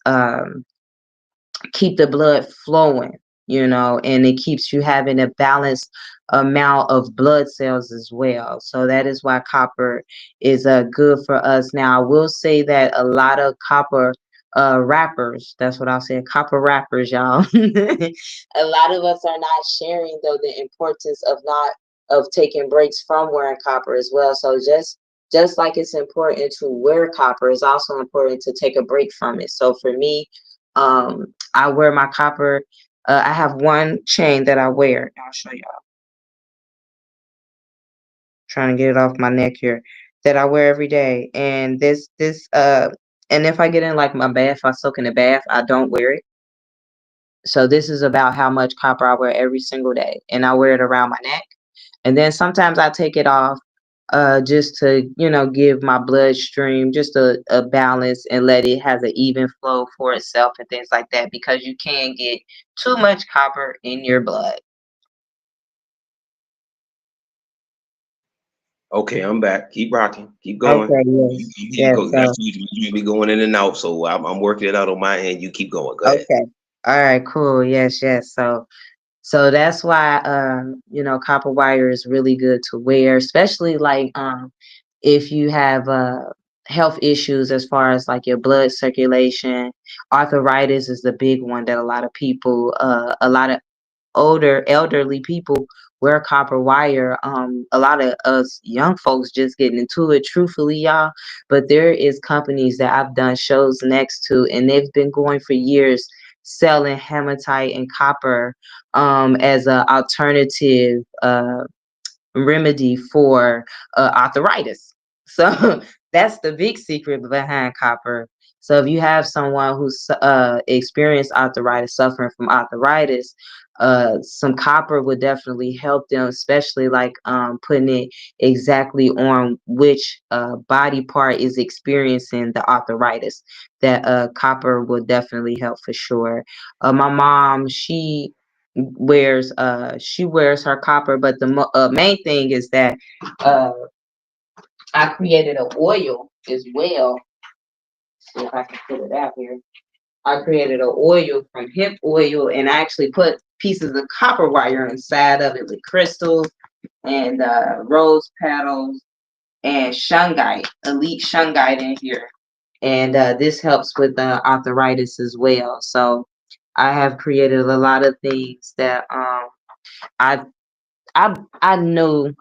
keep the blood flowing, and it keeps you having a balanced amount of blood cells as well. So that is why copper is good for us. Now, I will say that a lot of copper rappers, that's what I'll say, copper rappers, y'all. A lot of us are not sharing, though, the importance of not of taking breaks from wearing copper as well. So just like it's important to wear copper, it's also important to take a break from it. So for me, I wear my copper. I have one chain that I wear. I'll show y'all. Trying to get it off my neck here. That I wear every day. And and if I get in like my bath, I soak in the bath, I don't wear it. So this is about how much copper I wear every single day. And I wear it around my neck. And then sometimes I take it off just to, give my bloodstream just a balance and let it have an even flow for itself and things like that, because you can get too much copper in your blood. Okay, I'm back. Keep rocking. Keep going. Okay, You, yes, you yes. go. That's So, you be going in and out. So I'm working it out on my end. You keep going. Go ahead. okay. All right, cool. Yes, yes. So that's why copper wire is really good to wear, especially like if you have health issues as far as like your blood circulation. Arthritis is the big one that a lot of elderly people wear copper wire. A lot of us young folks just getting into it, truthfully, y'all. But there is companies that I've done shows next to, and they've been going for years selling hematite and copper as a alternative remedy for arthritis. So that's the big secret behind copper. So if you have someone who's experienced arthritis, suffering from arthritis, some copper would definitely help them, especially like putting it exactly on which body part is experiencing the arthritis. That copper will definitely help for sure. My mom, she wears her copper, but the main thing is that uh I created an oil as well. See if I can put it out here. I created an oil from hemp oil, and I actually put pieces of copper wire inside of it with crystals and rose petals and shungite, elite shungite in here. And this helps with arthritis as well. So I have created a lot of things that I I know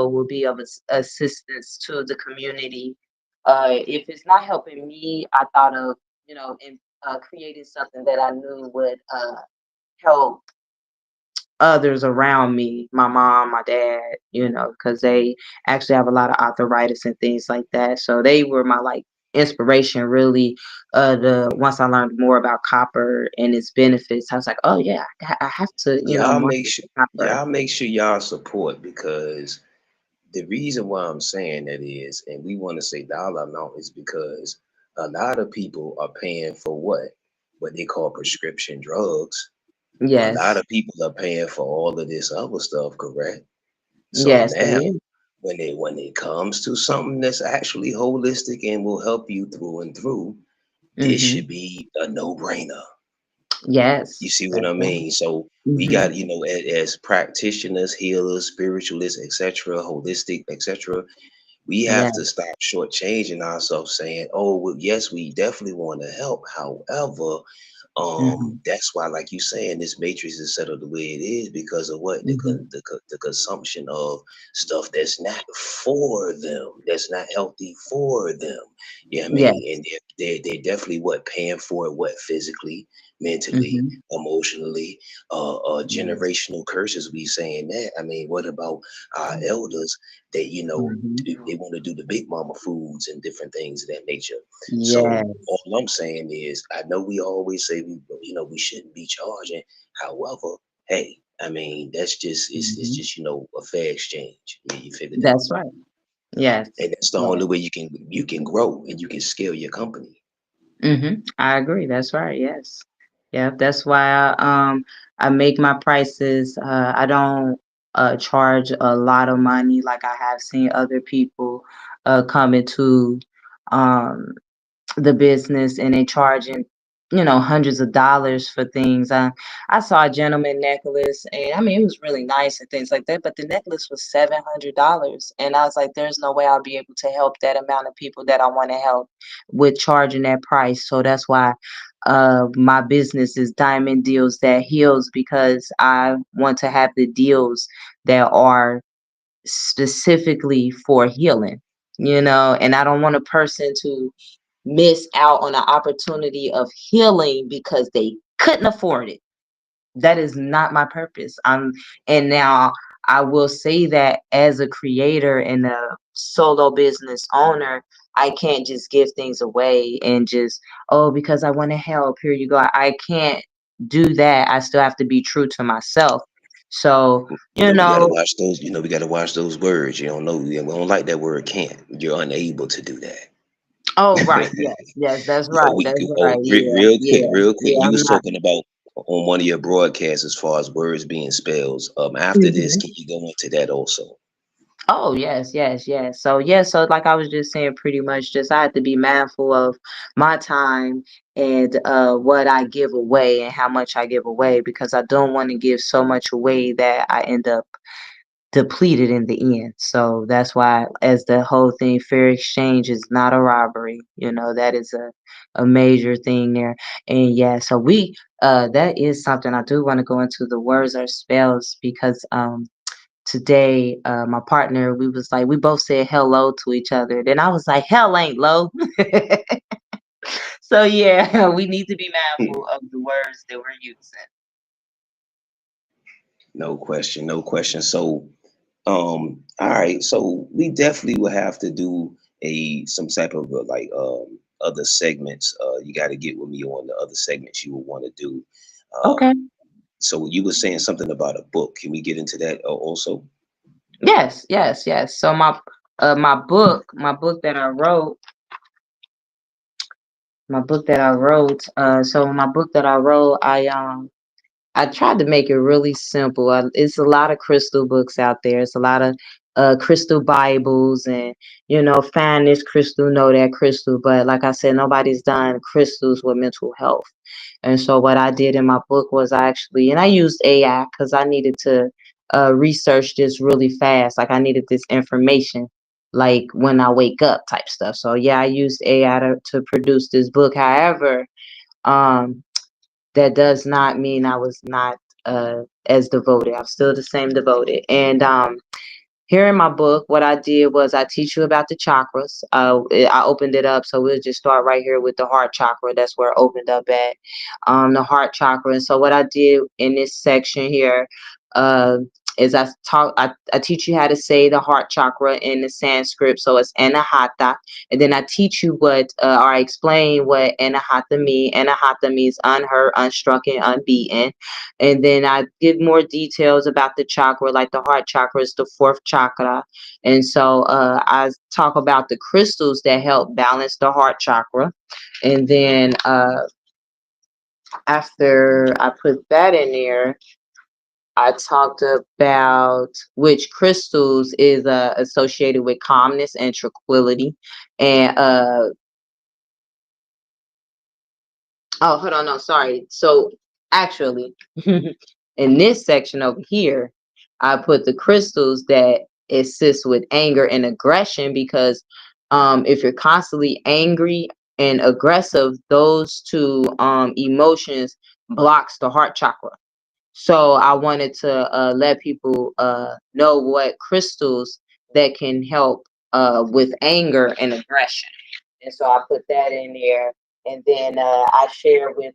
will be of assistance to the community. If it's not helping me, I thought of in creating something that I knew would help others around me, my mom, my dad, because they actually have a lot of arthritis and things like that. So they were my like inspiration, really. The once I learned more about copper and its benefits, I was like, oh yeah, I have to, Y'all make market sure copper. y'all make sure y'all support, because the reason why I'm saying that is, and we want to say dollar amount, is because a lot of people are paying for what they call prescription drugs. A lot Yes. of people are paying for all of this other stuff, correct? So Yes, they now, is. when it comes to something that's actually holistic and will help you through and through, this Mhm. should be a no-brainer. You Yes, see what that's I right. mean? So we Mhm. got, as practitioners, healers, spiritualists, etc., holistic, etc., we have Yeah. to stop shortchanging ourselves saying, oh, well, yes, we definitely want to help. However, Mhm. that's why, like you saying, this matrix is set up the way it is because of what Mhm. the consumption of stuff that's not for them, that's not healthy for them. Yeah, I mean, Yes. and they're definitely what paying for it, what physically, mentally, Mhm. emotionally, Yes. generational curses. We saying that. I mean, what about our elders that Mhm. they want to do the big mama foods and different things of that nature? So Yes. all I'm saying is, I know we always say we shouldn't be charging. However, hey, I mean that's just it's Mhm. just a fair exchange. You figure that, That's right. Yes. and that's the Yes. only way you can grow and you can scale your company. I agree. That's right. Yes. Yeah. That's why I make my prices. I don't charge a lot of money like I have seen other people come into um the business and they charging hundreds of dollars for things. I saw a gentleman necklace and I mean it was really nice and things like that, but the necklace was $700 and I was like, there's no way I'll be able to help that amount of people that I want to help with charging that price. So that's why my business is Diamond Deals That Heals, because I want to have the deals that are specifically for healing, and I don't want a person to miss out on an opportunity of healing because they couldn't afford it. That is not my purpose. And now I will say that as a creator and a solo business owner, I can't just give things away and just, oh, because I want to help, here you go. I can't do that. I still have to be true to myself. So, We got to watch those. We got to watch those words. You don't know. We don't like that word. Can't. You're unable to do oh, right. that. Yes, yes, that's Oh, right. That's right. real quick, Yeah, real quick. yeah. You I'm was not. talking about on one of your broadcasts as far as words being spells. After this, Mhm. can you go into that also? Oh, yes, yes, yes. So, yeah, so like I was just saying, pretty much just I have to be mindful of my time and what I give away and how much I give away, because I don't want to give so much away that I end up depleted in the end. So that's why, as the whole thing, fair exchange is not a robbery. That is a major thing there. And yeah, so that is something I do want to go into, the words or spells, because today my partner, we was like, we both said hello to each other, then I was like, hell ain't low. So yeah, we need to be Hmm. mindful of the words that we're using. No question, no question. So, all right. So we definitely will have to do a some type of like other segments. You got to get with me on the other segments you would want to do. Okay. So you were saying something about a book. Can we get into that also? Yes, yes, yes. So my book that I wrote, so my book that I wrote, I tried to make it really simple. It's a lot of crystal books out there. It's a lot of crystal Bibles, and find this crystal, know that crystal. But like I said, nobody's done crystals with mental health. And so what I did in my book was and I used AI because I needed to research this really fast. Like I needed this information, like when I wake up type stuff. So yeah, I used AI to produce this book. However, um, that does not mean I was not as devoted. I'm still the same devoted. And here in my book, what I did was I teach you about the chakras. I opened it up, so we'll just start right here with the heart chakra. That's where it opened up at, the heart chakra. And so what I did in this section here uh, is I teach you how to say the heart chakra in the Sanskrit. So it's Anahata, and then I teach you or I explain what Anahata means. Anahata means unheard, unstruck, and unbeaten. And then I give more details about the chakra, like the heart chakra is the fourth chakra. And so I talk about the crystals that help balance the heart chakra. And then after I put that in there, I talked about which crystals is associated with calmness and tranquility. And oh, hold on, no, sorry. So actually, in this section over here, I put the crystals that assist with anger and aggression because if you're constantly angry and aggressive, those two emotions blocks the heart chakra. So I wanted to let people know what crystals that can help with anger and aggression. And so I put that in there. And then I share with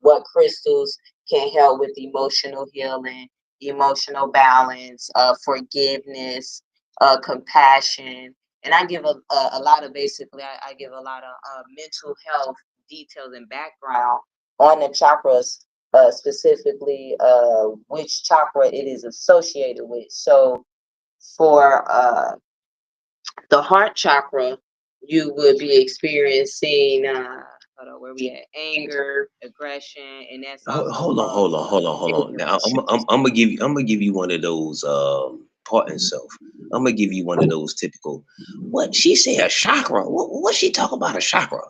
what crystals can help with emotional healing, emotional balance, forgiveness, compassion. And I give a lot of I give a lot of mental health details and background on the chakras, specifically which chakra it is associated with. So for the heart chakra, you would be experiencing hold on, where we at? Anger, aggression, and that's also caused Hold on. Now I'm gonna give you one of those part and self. I'm gonna give you one of those typical. What she say a chakra? What she talk about a chakra?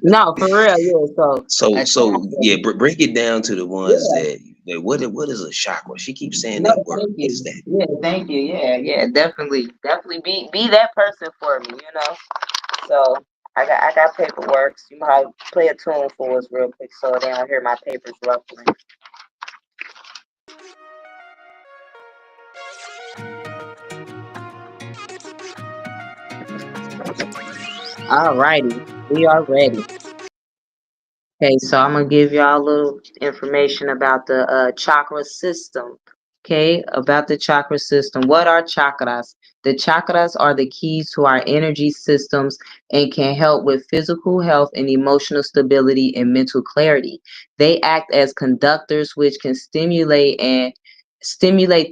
no, for real, yeah. So a So chakra, yeah, break it down to the ones yeah. that what is a chakra? She keeps saying No, that word. thank What is you. that? Yeah, thank you. Yeah, yeah, definitely, definitely be that person for me. So I got paperwork. So you might play a tune for us real quick so they don't hear my papers ruffling. All righty, we are ready. Okay, so I'm gonna give y'all a little information about the chakra system. Okay, about the chakra system. What are chakras? The chakras are the keys to our energy systems and can help with physical health and emotional stability and mental clarity. They act as conductors which can stimulate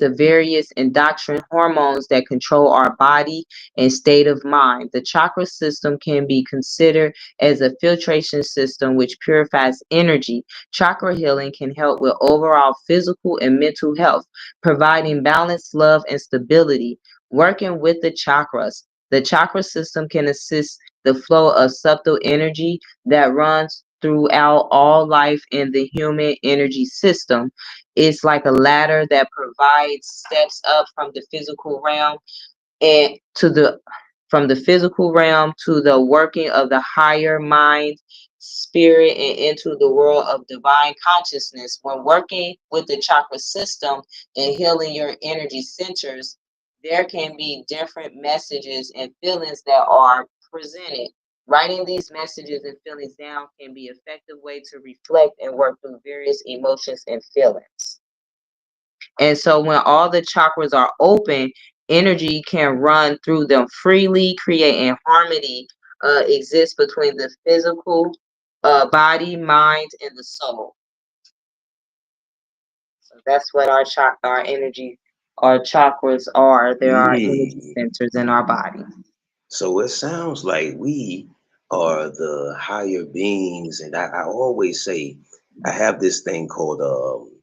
the various endocrine hormones that control our body and state of mind. The chakra system can be considered as a filtration system which purifies energy. Chakra healing can help with overall physical and mental health, providing balance, love, and stability. Working with the chakras. The chakra system can assist the flow of subtle energy that runs throughout all life in the human energy system. It's like a ladder that provides steps up from the physical realm and to the from the physical realm to the working of the higher mind, spirit, and into the world of divine consciousness. When working with the chakra system and healing your energy centers, there can be different messages and feelings that are presented. Writing these messages and feelings down can be an effective way to reflect and work through various emotions and feelings. And so when all the chakras are open, energy can run through them freely, creating harmony exists between the physical body, mind, and the soul. So that's what our energy, our chakras are. There are energy Mm. centers in our body. So it sounds like we are the higher beings, and I always say I have this thing called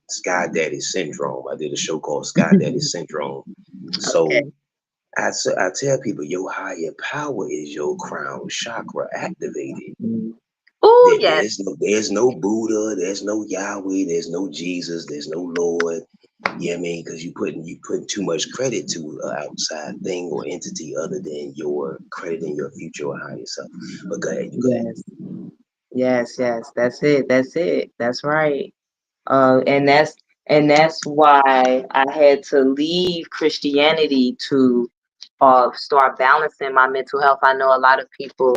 Sky Daddy syndrome. I did a show called Sky Daddy syndrome. Okay. So I tell people your higher power is your crown chakra activated. Oh yes, There's no Buddha, there's no Yahweh, there's no Jesus, there's no Lord. Yeah, I mean, because you putting too much credit to an outside thing or entity other than your crediting your future or higher self. But go ahead, you go ahead. yes, yes. That's it. That's it. That's right. And that's why I had to leave Christianity to start balancing my mental health. I know a lot of people,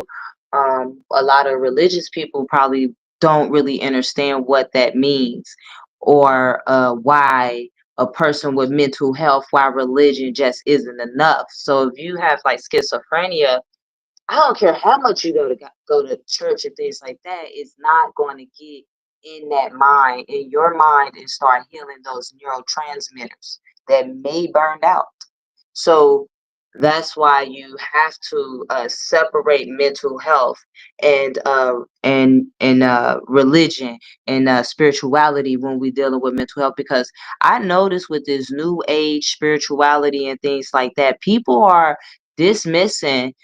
a lot of religious people probably don't really understand what that means, or why a person with mental health, why religion just isn't enough. So if you have like schizophrenia, I don't care how much you go to church and things like that. It's not going to get in that mind, in your mind, and start healing those neurotransmitters that may burn out. So that's why you have to separate mental health and religion and spirituality when we dealing with mental health, because I notice with this new age spirituality and things like that, people are dismissing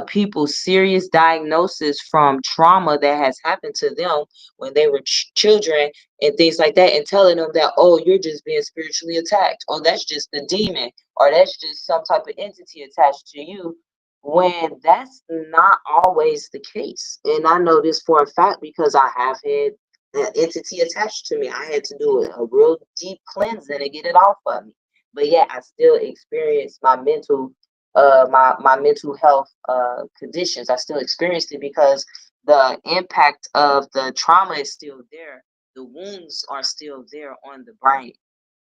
people's serious diagnosis from trauma that has happened to them when they were children and things like that, and telling them that, oh, you're just being spiritually attacked, oh, that's just the demon, or that's just some type of entity attached to you, when that's not always the case. And I know this for a fact because I have had an entity attached to me. I had to do a real deep cleansing to get it off of me. But yeah, I still experience my mental health conditions. I still experienced it because the impact of the trauma is still there. The wounds are still there on the brain.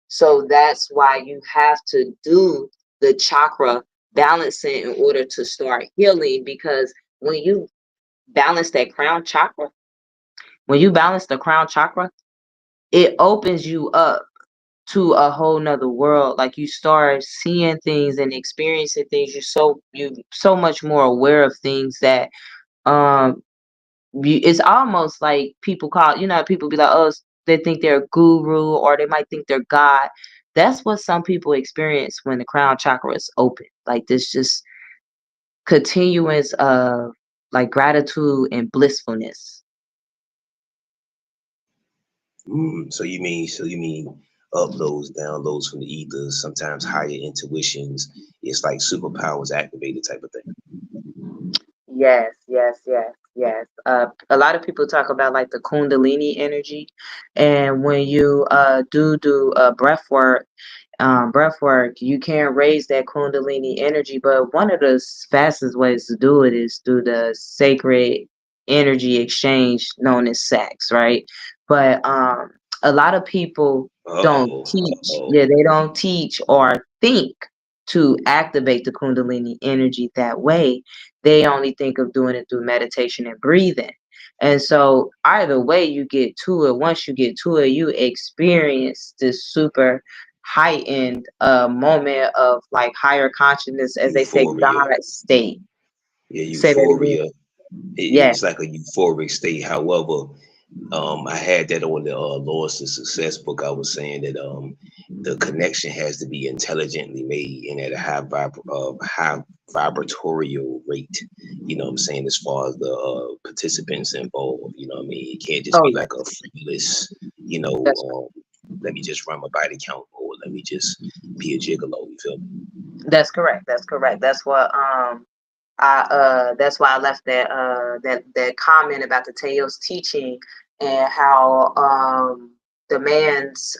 So that's why you have to do the chakra balancing in order to start healing. Because when you balance that crown chakra, when you balance the crown chakra, it opens you up to a whole nother world. Like you start seeing things and experiencing things. You so much more aware of things that um it's almost like people call, people be like, oh, they think they're a guru, or they might think they're God. That's what some people experience when the crown chakra is open. Like this just continuance of like gratitude and blissfulness. So you mean uploads, downloads from the ethers, sometimes higher intuitions. It's like superpowers activated type of thing. Yes. A lot of people talk about like the Kundalini energy, and when you do breath work, you can raise that Kundalini energy. But one of the fastest ways to do it is through the sacred energy exchange known as sex, right? But a lot of people don't teach. Uh-oh. Yeah, they don't teach or think to activate the Kundalini energy that way. They only think of doing it through meditation and breathing. And so either way you get to it, once you get to it, you experience this super heightened moment of like higher consciousness, as they say, Euphoria. God state. Yeah, Say that again. euphoria. Yeah, It's like a euphoric state. However, I had that on the Laws to Success book. I was saying that the connection has to be intelligently made and at a high vibratorial rate. You know what I'm saying? As far as the participants involved, you know what I mean? It can't just oh be yeah, like a frivolous, that's let me just run my body count or let me just be a gigolo. You feel me? correct. That's why I left that comment about the Teos teaching, and how the man's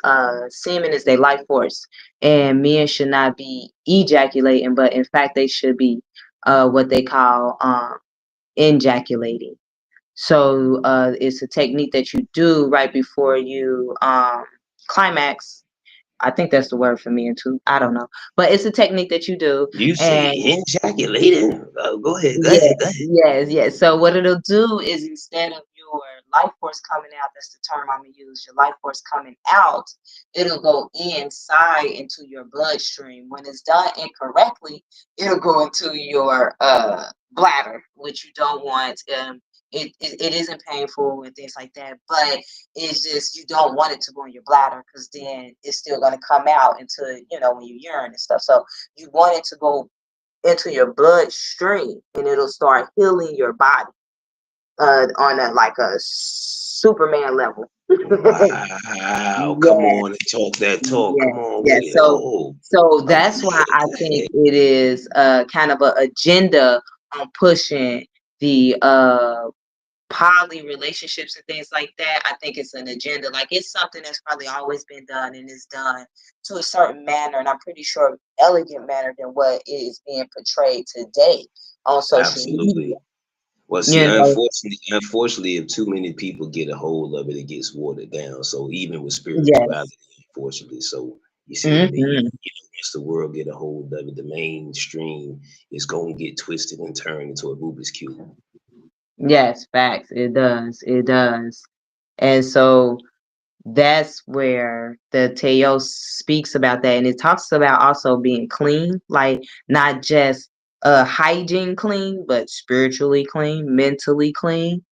semen is their life force, and men should not be ejaculating, but in fact they should be what they call injaculating. So it's a technique that you do right before you climax. I think that's the word for men too. I don't know, but it's a technique that you do, You say and ejaculating? Go ahead, go yes, ahead, go ahead. yes, yes. So what it'll do is instead of your life force coming out, that's the term I'm gonna use, your life force coming out, it'll go inside into your bloodstream. When it's done incorrectly, it'll go into your bladder, which you don't want. It isn't painful and things like that, but it's just you don't want it to go in your bladder because then it's still gonna come out into when you urine and stuff. So you want it to go into your bloodstream and it'll start healing your body on a like a Superman level. Wow, come Yes, on and talk that talk. yes, Come on with yes. it. So Oh, so I'm that's why here. I Go think ahead. it is kind of a agenda on pushing the poly relationships and things like that. I think it's an agenda. Like it's something that's probably always been done and is done to a certain manner, and I'm pretty sure elegant manner than what is being portrayed today on social media. Absolutely. Well, see, You know, unfortunately, if too many people get a hold of it, it gets watered down. So even with yes. spirituality, unfortunately, so you see what I mean. Hmm. Once the world get a hold of it, the mainstream is going to get twisted and turned into a Rubik's cube. Yes, facts. It does. It does. And so that's where the Teo speaks about that. And it talks about also being clean, like not just hygiene clean, but spiritually clean, mentally clean.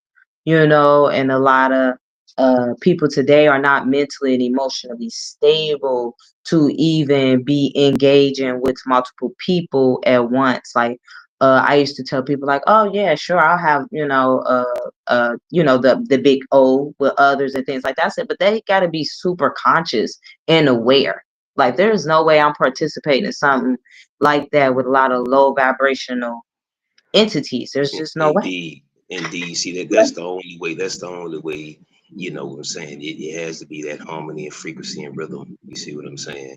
And a lot of people today are not mentally and emotionally stable to even be engaging with multiple people at once. Like I used to tell people like, oh yeah, sure, I'll have, the big O with others and things like that. I said, but they gotta be super conscious and aware. Like there's no way I'm participating in something like that with a lot of low vibrational entities. There's just no way. Indeed, indeed. See that's the only way. That's the only way. You know what I'm saying? It has to be that harmony and frequency and rhythm. You see what I'm saying?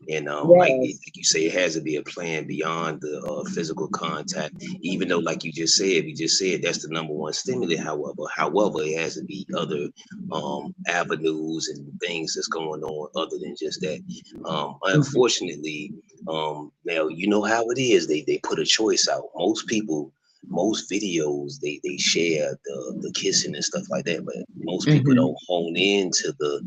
And Yes. like you say, it has to be a plan beyond the physical contact. Even though, like you just said that's the number one stimulant. However, it has to be other avenues and things that's going on other than just that. Mhm. Unfortunately, now you know how it is. They put a choice out. Most videos they share the kissing and stuff like that, but most people Mhm. don't hone in to the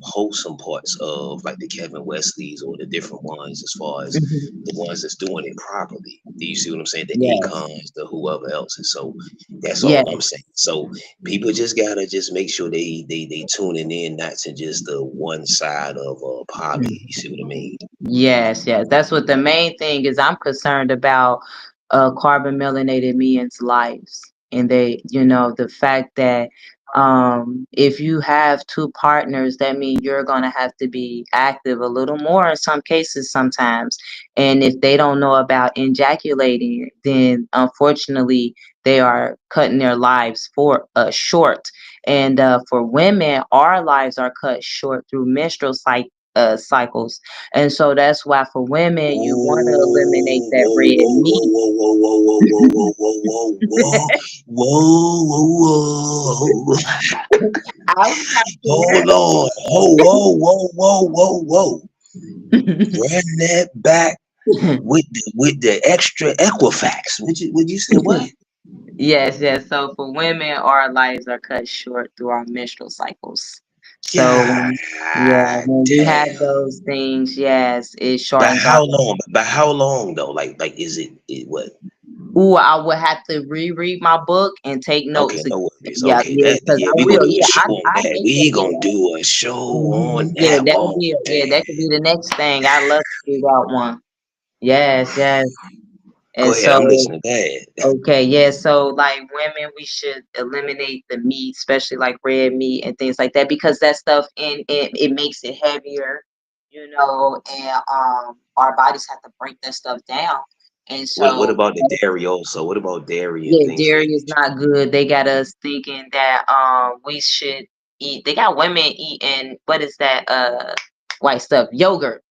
wholesome parts of like the Kevin Westleys or the different ones as far as Mhm. the ones that's doing it properly. Do you see what I'm saying? The Yes. Acons, the whoever else. And so that's all Yes. I'm saying. So people just gotta just make sure they tuning in not to just the one side of poly. You see what I mean? Yes, yes. That's what the main thing is. I'm concerned about carbon melanated men's lives. And the fact that if you have two partners, that means you're gonna have to be active a little more in some cases sometimes. And if they don't know about ejaculating, then unfortunately they are cutting their lives for short. And for women, our lives are cut short through menstrual cycles, and so that's why for women, you want to eliminate Whoa, that whoa, red whoa, meat. whoa, whoa, whoa, whoa, whoa, whoa, whoa, whoa, whoa, whoa, whoa. I would have Hold on. Whoa, whoa, whoa, whoa. to. Run that back with the extra Equifax. Would you say what? Yes, yes. So for women, our lives are cut short through our menstrual cycles. So God yeah, when we have damn. those things, yes, it By shortens our. how long? By how long though? Like is it what? Ooh, I would have to reread my book and take Okay, notes again. no worries. Yeah, Okay, yeah, that because yeah, I we gonna will. do a Yeah, show on I that. hate We that. gonna Yeah. do a show on Yeah, that that could one. be Man. that could be the next thing. I love to do that one. Yes, yes. Go And ahead, I'm so, listening. Go ahead. okay, yeah. So, like women, we should eliminate the meat, especially like red meat and things like that, because that stuff it makes it heavier, and our bodies have to break that stuff down. And What so, about the dairy also? What about dairy and yeah, things of dairy that is nature? not good. They got us thinking that we should eat. They got women eating what is that white stuff yogurt.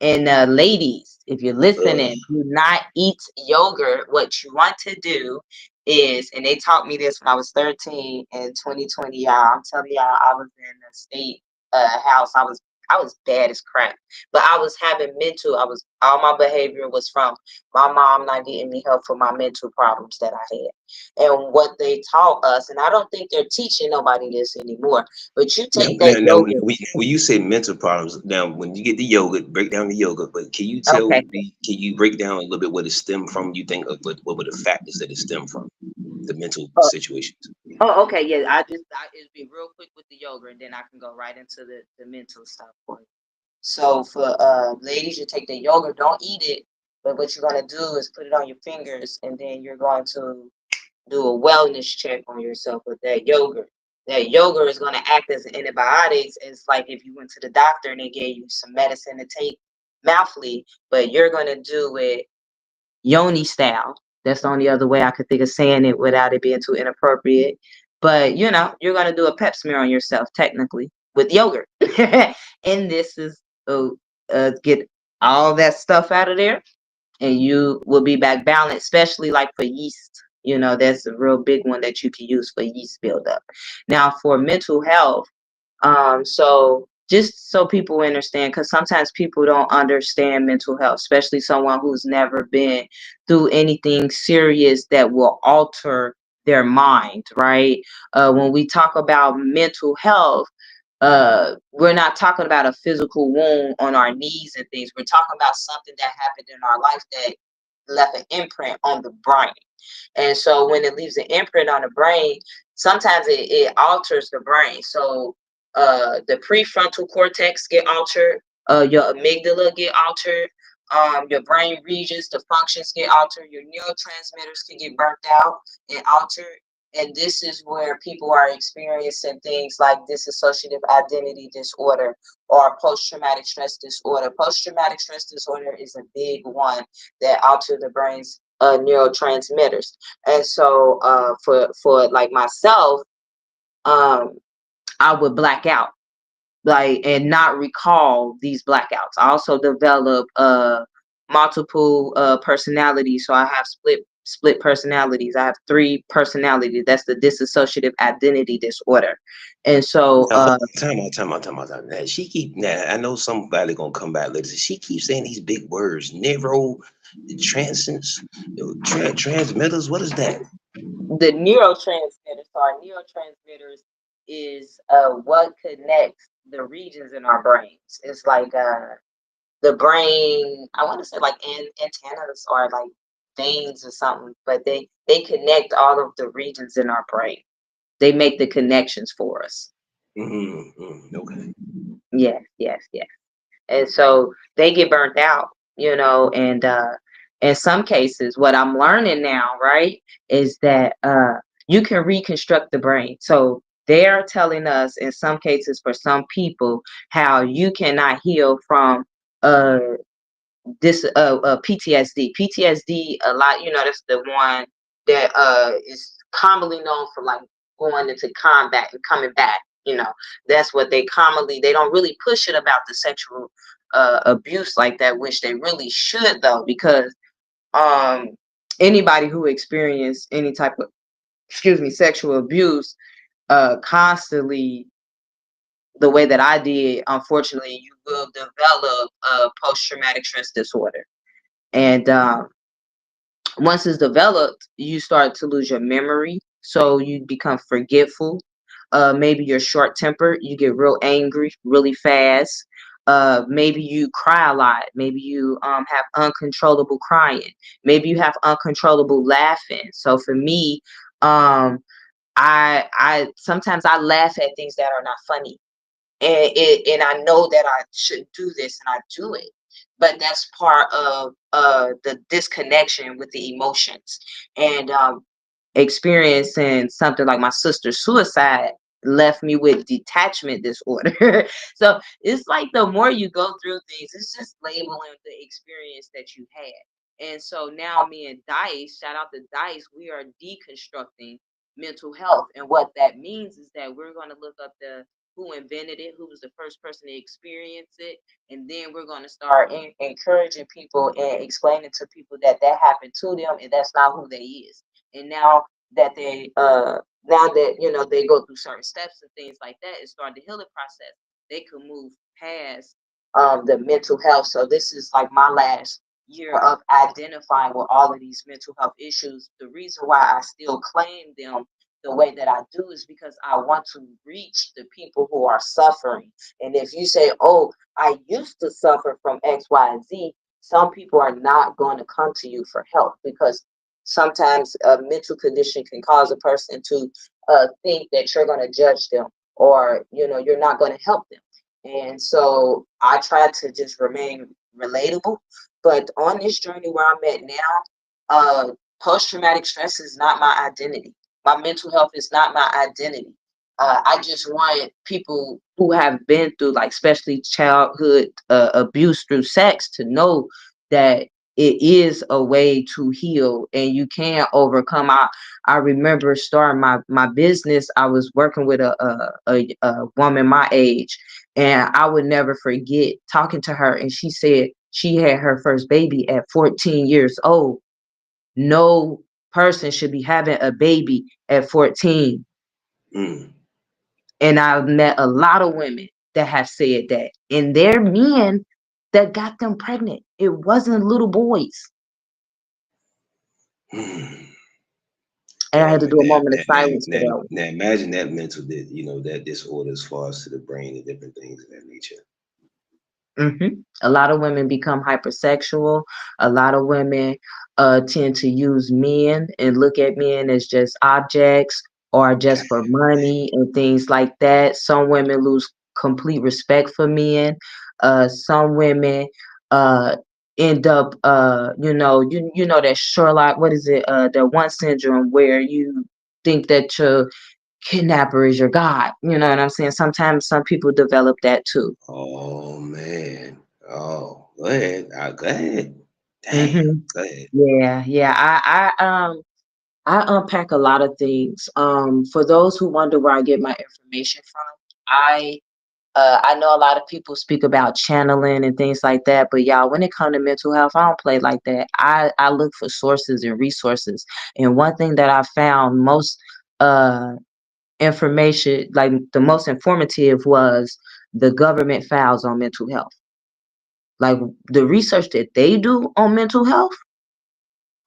And ladies, if you're Ugh. listening, do not eat yogurt. What you want to do is, and they taught me this when I was 13 in 2020, y'all. I'm telling y'all, I was in a state house. I was bad as crap. But I was having mental. I was all my behavior was from my mom not getting me help for my mental problems that I had, and what they taught us. And I don't think they're teaching nobody this anymore. But you Now, take now, that now, when yoga. when you say mental problems, now when you get the yoga, break down the yoga. But can you tell Okay. me? Can you break down a little bit what it stem from? You think what were the factors that it stem from? The mental situations. Oh, okay, yeah. It'll be real quick with the yoga, and then I can go right into the mental stuff for you. So for ladies, you take the yoga, don't eat it, but what you're gonna do is put it on your fingers, and then you're going to do a wellness check on yourself with that yogurt. That yogurt is gonna act as antibiotics. It's like if you went to the doctor and they gave you some medicine to take mouthly, but you're gonna do it yoni style. That's the only other way I could think of saying it without it being too inappropriate. But you're gonna do a pep smear on yourself technically with yogurt, and this is get all that stuff out of there, and you will be back balanced. Especially like for yeast, that's a real big one that you can use for yeast buildup. Now for mental health, so just so people understand, because sometimes people don't understand mental health, especially someone who's never been through anything serious that will alter their mind, right? When we talk about mental health, we're not talking about a physical wound on our knees and things. We're talking about something that happened in our life that left an imprint on the brain. And so when it leaves an imprint on the brain, sometimes it alters the brain. So the prefrontal cortex get altered, your amygdala get altered, your brain regions, the functions get altered, your neurotransmitters can get burnt out and altered. And this is where people are experiencing things like dissociative identity disorder or post-traumatic stress disorder. Post-traumatic stress disorder is a big one that alter the brain's neurotransmitters. And so for like myself, um, I would black out like and not recall these blackouts. I also develop multiple personalities. So I have split personalities. I have three personalities. That's the dissociative identity disorder. And so Now, hold on, time out. Now, she keep now. I know somebody gonna come back later. She keeps saying these big words, neuro, transcends, transmitters. What is that? the neurotransmitters, so our neurotransmitters is what connects the regions in our brains. It's like the brain, I want to say like antennas or like veins or something, but they connect all of the regions in our brain. They make the connections for us. Okay. Yes, yes, yes. And so they get burnt out, and in some cases what I'm learning now, right, is that you can reconstruct the brain. So they're telling us in some cases for some people how you cannot heal from uh this PTSD. PTSD, a lot, that's the one that is commonly known for like going into combat and coming back. That's what they don't really push it about the sexual abuse like that, which they really should though, because um anybody who experienced any type of, excuse me, sexual abuse constantly the way that I did, unfortunately, you will develop a post-traumatic stress disorder. And once it's developed, you start to lose your memory. So you become forgetful. Maybe you're short tempered. You get real angry really fast. Maybe you cry a lot. Maybe you have uncontrollable crying. Maybe you have uncontrollable laughing. So for me, I sometimes I laugh at things that are not funny, and I know that I should do this and I do it. But that's part of the disconnection with the emotions. And experiencing something like my sister's suicide left me with detachment disorder. So it's like the more you go through things, it's just labeling the experience that you had. And so now me and Dice, shout out to Dice, we are deconstructing mental health. And what that means is that we're going to look up the who invented it, who was the first person to experience it, and then we're going to start encouraging people and explaining to people that that happened to them and that's not who they is. And that they now that they go through certain steps and things like that, it's starting the healing process. they could move past the mental health. So this is like my last year of identifying with all of these mental health issues. The reason why I still claim them the way that I do is because I want to reach the people who are suffering. And if you say, oh, I used to suffer from X, Y, and Z, some people are not going to come to you for help because sometimes a mental condition can cause a person to think that you're going to judge them or you're not going to help them. And so I try to just remain relatable. But on this journey where I'm at now, post-traumatic stress is not my identity. My mental health is not my identity. I just want people who have been through, like, especially childhood abuse through sex, to know that it is a way to heal and you can overcome. I remember starting my business. I was working with a woman my age, and I would never forget talking to her. And she said she had her first baby at 14 years old. No person should be having a baby at 14. Mm. And I've met a lot of women that have said that. And they're men that got them pregnant. It wasn't little boys. Mm. And I had to Lord, do a moment of silence for that one. now imagine that mental, that disorder as far as to the brain and different things of that nature. A lot of women become hypersexual. A lot of women tend to use men and look at men as just objects or just for money and things like that. Some women lose complete respect for men. Some women uh, end up, you know that Sherlock, what is it? The one syndrome where you think that your kidnapper is your god. You know what I'm saying? Sometimes some people develop that too. Oh man. Oh, go ahead. Go ahead. Damn. Mhm. Go ahead. Yeah, yeah. I unpack a lot of things. For those who wonder where I get my information from, I know a lot of people speak about channeling and things like that, but y'all, when it comes to mental health, I don't play like that. I look for sources and resources. And one thing that I found most uh information, like the most informative, was the government files on mental health. Like the research that they do on mental health.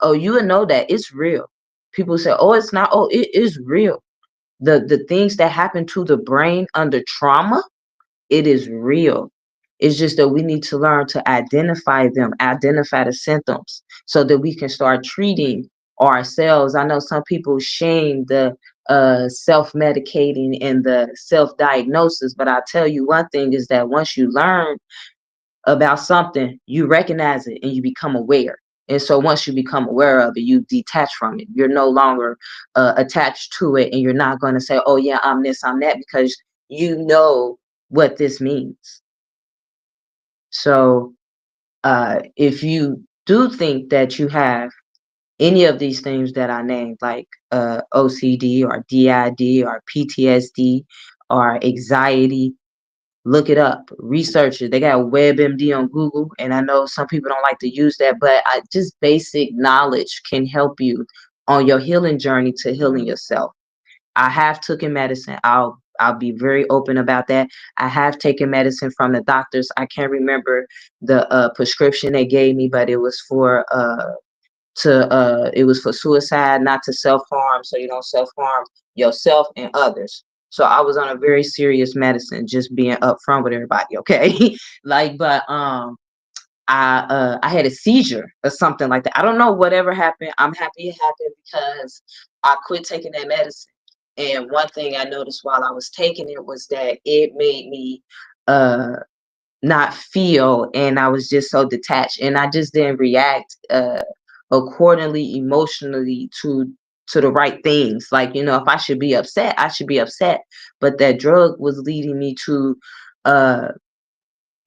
Oh, you would know that it's real. People say, "Oh, it's not." Oh, it is real. The things that happen to the brain under trauma, it is real. It's just that we need to learn to identify them, identify the symptoms, so that we can start treating ourselves. I know some people shame the self-medicating and the self-diagnosis, but I tell you one thing is that once you learn about something, you recognize it and you become aware. And so once you become aware of it, you detach from it. You're no longer attached to it, and you're not going to say, "Oh yeah, I'm this, I'm that," because you know what this means. So if you do think that you have any of these things that I named, like OCD or DID or PTSD or anxiety, look it up, research it. They got WebMD on Google, and I know some people don't like to use that, but just basic knowledge can help you on your healing journey to healing yourself. I have taken medicine. I'll be very open about that. I have taken medicine from the doctors. I can't remember the prescription they gave me, but it was for suicide, not to self-harm, so you don't self-harm yourself and others. So I was on a very serious medicine, just being upfront with everybody, okay? Like, but I had a seizure or something like that. I don't know whatever happened. I'm happy it happened because I quit taking that medicine. And one thing I noticed while I was taking it was that it made me uh not feel, and I was just so detached, and I just didn't react accordingly emotionally to the right things. Like, if I should be upset, I should be upset. But that drug was leading me to uh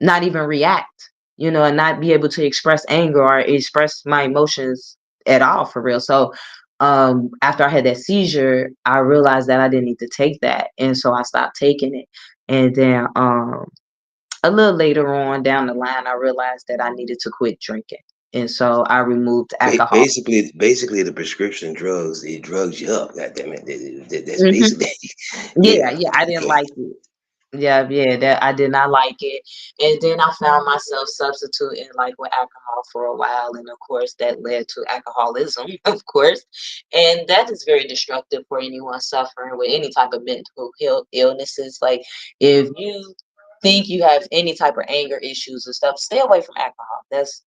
not even react, and not be able to express anger or express my emotions at all, for real. So after I had that seizure, I realized that I didn't need to take that, and so I stopped taking it. And then a little later on down the line, I realized that I needed to quit drinking, and so I removed alcohol. Basically, the prescription drugs, it drugs you up. God damn it. That's Hmm. basically, Yeah, yeah. yeah, I didn't Okay. like it. Yeah, yeah, that I did not like it. And then I found myself substituting like with alcohol for a while. And of course, that led to alcoholism, of course. And that is very destructive for anyone suffering with any type of mental health illnesses. Like, if you think you have any type of anger issues and stuff, stay away from alcohol. That's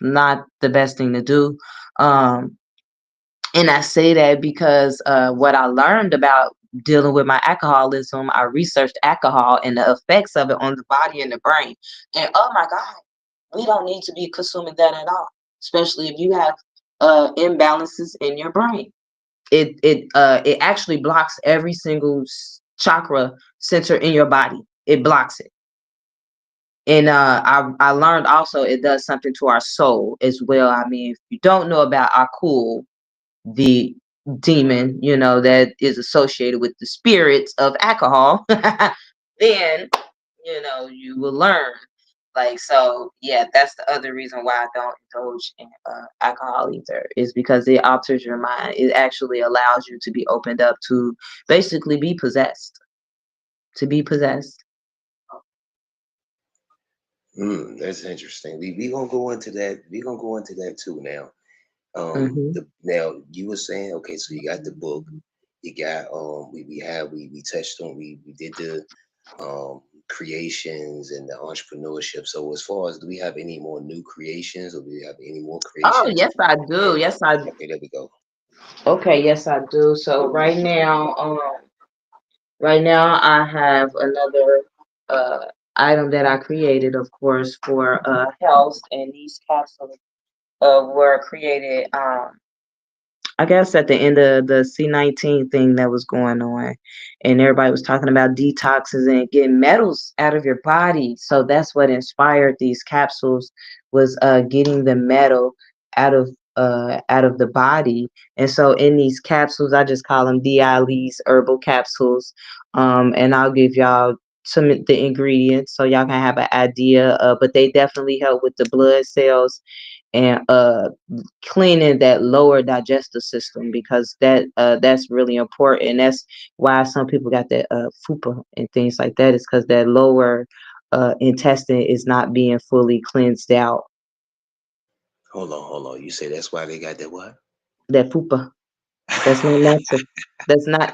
not the best thing to do. Um, and I say that because what I learned about dealing with my alcoholism, I researched alcohol and the effects of it on the body and the brain. And oh my God, we don't need to be consuming that at all, especially if you have imbalances in your brain. It actually blocks every single chakra center in your body. It blocks it. And I learned also it does something to our soul as well. I mean, if you don't know about Akul, the demon, that is associated with the spirits of alcohol, then, you will learn. Like, so, yeah, that's the other reason why I don't indulge in alcohol either, is because it alters your mind. It actually allows you to be opened up to basically be possessed, to be possessed. That's interesting. We gonna go into that. We gonna go into that too now. Hmm. Now you were saying, okay, so you got the book, you got we touched on, we did the creations and the entrepreneurship. So as far as, do we have any more new creations, or do we have any more Oh, creations? yes, I do. And Yes, I. okay, there we go. Okay, yes, I do. So right now, I have another uh, item that I created, of course, for health, and these capsules were created. I guess at the end of the C-19 thing that was going on, and everybody was talking about detoxes and getting metals out of your body. So that's what inspired these capsules, was getting the metal out of the body. And so in these capsules, I just call them DILEs, herbal capsules. And I'll give y'all some of the ingredients so y'all can have an idea. But they definitely help with the blood cells and cleaning that lower digestive system, because that's really important. And that's why some people got that fupa and things like that, is because that lower intestine is not being fully cleansed out. Hold on. You say that's why they got that what? That fupa, that's not natural.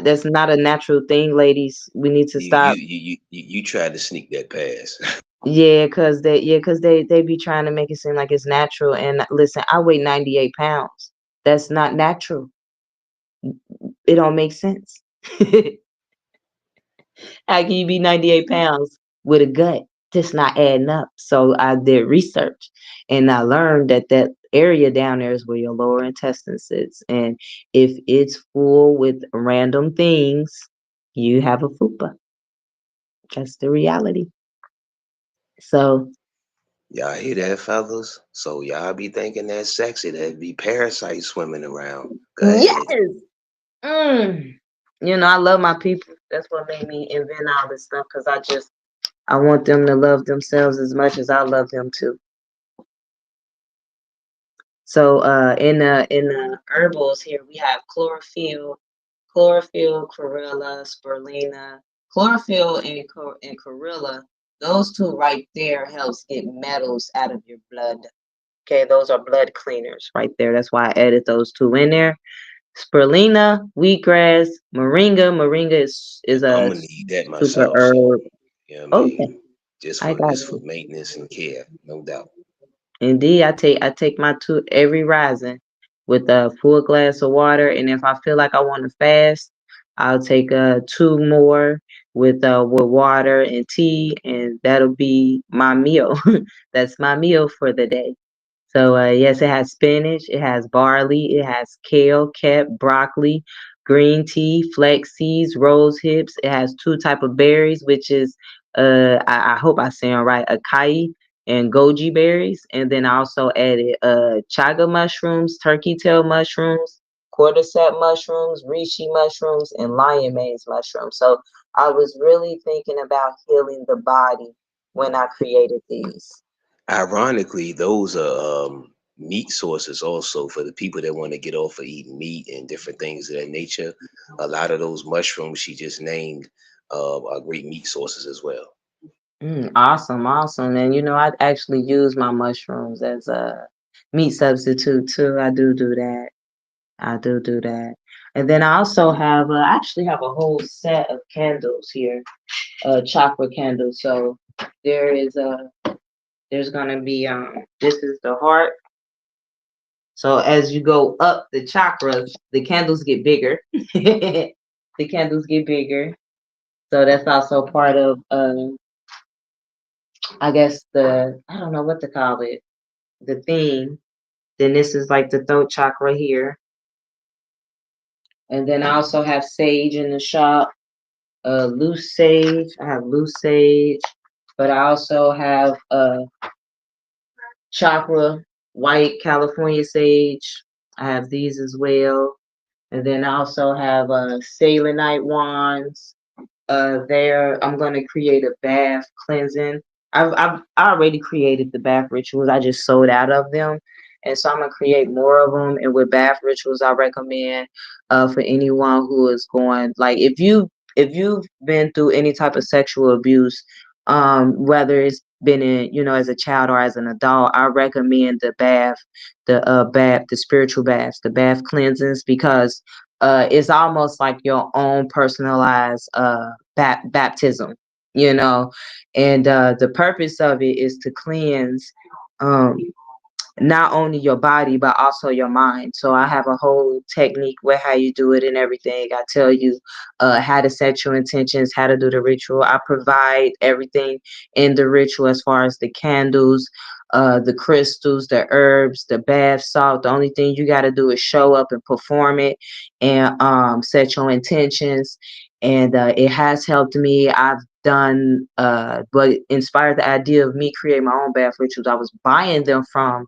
That's not a natural thing, ladies. We need to stop. You tried to sneak that past. Yeah, cause they be trying to make it seem like it's natural. And listen, I weigh 98 pounds. That's not natural. It don't make sense. How can you be 98 pounds with a gut just not adding up? So I did research, and I learned that that area down there is where your lower intestine sits. And if it's full with random things, you have a fupa. That's the reality. So, Y'all hear that, fellas? So y'all be thinking that's sexy. That be parasites swimming around. Go ahead. yes. Mm. I love my people. That's what made me invent all this stuff, because I want them to love themselves as much as I love them too. So in the herbals here we have chlorophyll, chlorella, spirulina, chlorophyll and chlorella. Those two right there helps get metals out of your blood. Okay, those are blood cleaners right there. That's why I added those two in there. Spirulina, wheatgrass, moringa. Moringa is I'm a gonna need that super myself. So herb. you know what I Okay, mean? Just I for got just for you. maintenance and care, no doubt. Indeed, I take my two every rising with a full glass of water, and if I feel like I want to fast, I'll take two more with water and tea, and that'll be my meal. That's my meal for the day. So yes, it has spinach, it has barley, it has kale, kep, broccoli, green tea, flax seeds, rose hips. It has two type of berries, which is I hope I say it right, acai and goji berries. And then I also added chaga mushrooms, turkey tail mushrooms, cordyceps mushrooms, reishi mushrooms, and lion mane's mushrooms. So I was really thinking about healing the body when I created these. Ironically, those are meat sources also for the people that want to get off of eating meat and different things of that nature. A lot of those mushrooms she just named, are great meat sources as well. Awesome, awesome. And I actually use my mushrooms as a meat substitute too. I do that. I do that. And then I also have, I actually have a whole set of candles here, chakra candles. So there is there's gonna be, this is the heart. So as you go up the chakras, the candles get bigger. The candles get bigger. So that's also part of, I guess I don't know what to call it, the theme. Then this is like the throat chakra here. And then I also have sage in the shop, loose sage. I have loose sage, but I also have chakra white California sage. I have these as well. And then I also have selenite wands. There I'm gonna create a bath cleansing. I already created the bath rituals. I just sold out of them, and so I'm gonna create more of them. And with bath rituals, I recommend for anyone who is going, like, if you've been through any type of sexual abuse, whether it's been in, as a child or as an adult, I recommend the spiritual baths, the bath cleansings, because it's almost like your own personalized baptism, you know, and the purpose of it is to cleanse um, not only your body but also your mind. So I have a whole technique with how you do it and everything. I tell you how to set your intentions, how to do the ritual. I provide everything in the ritual as far as the candles, the crystals, the herbs, the bath salt. The only thing you got to do is show up and perform it, and set your intentions. And it has helped me. I've done but inspired the idea of me creating my own bath rituals. I was buying them from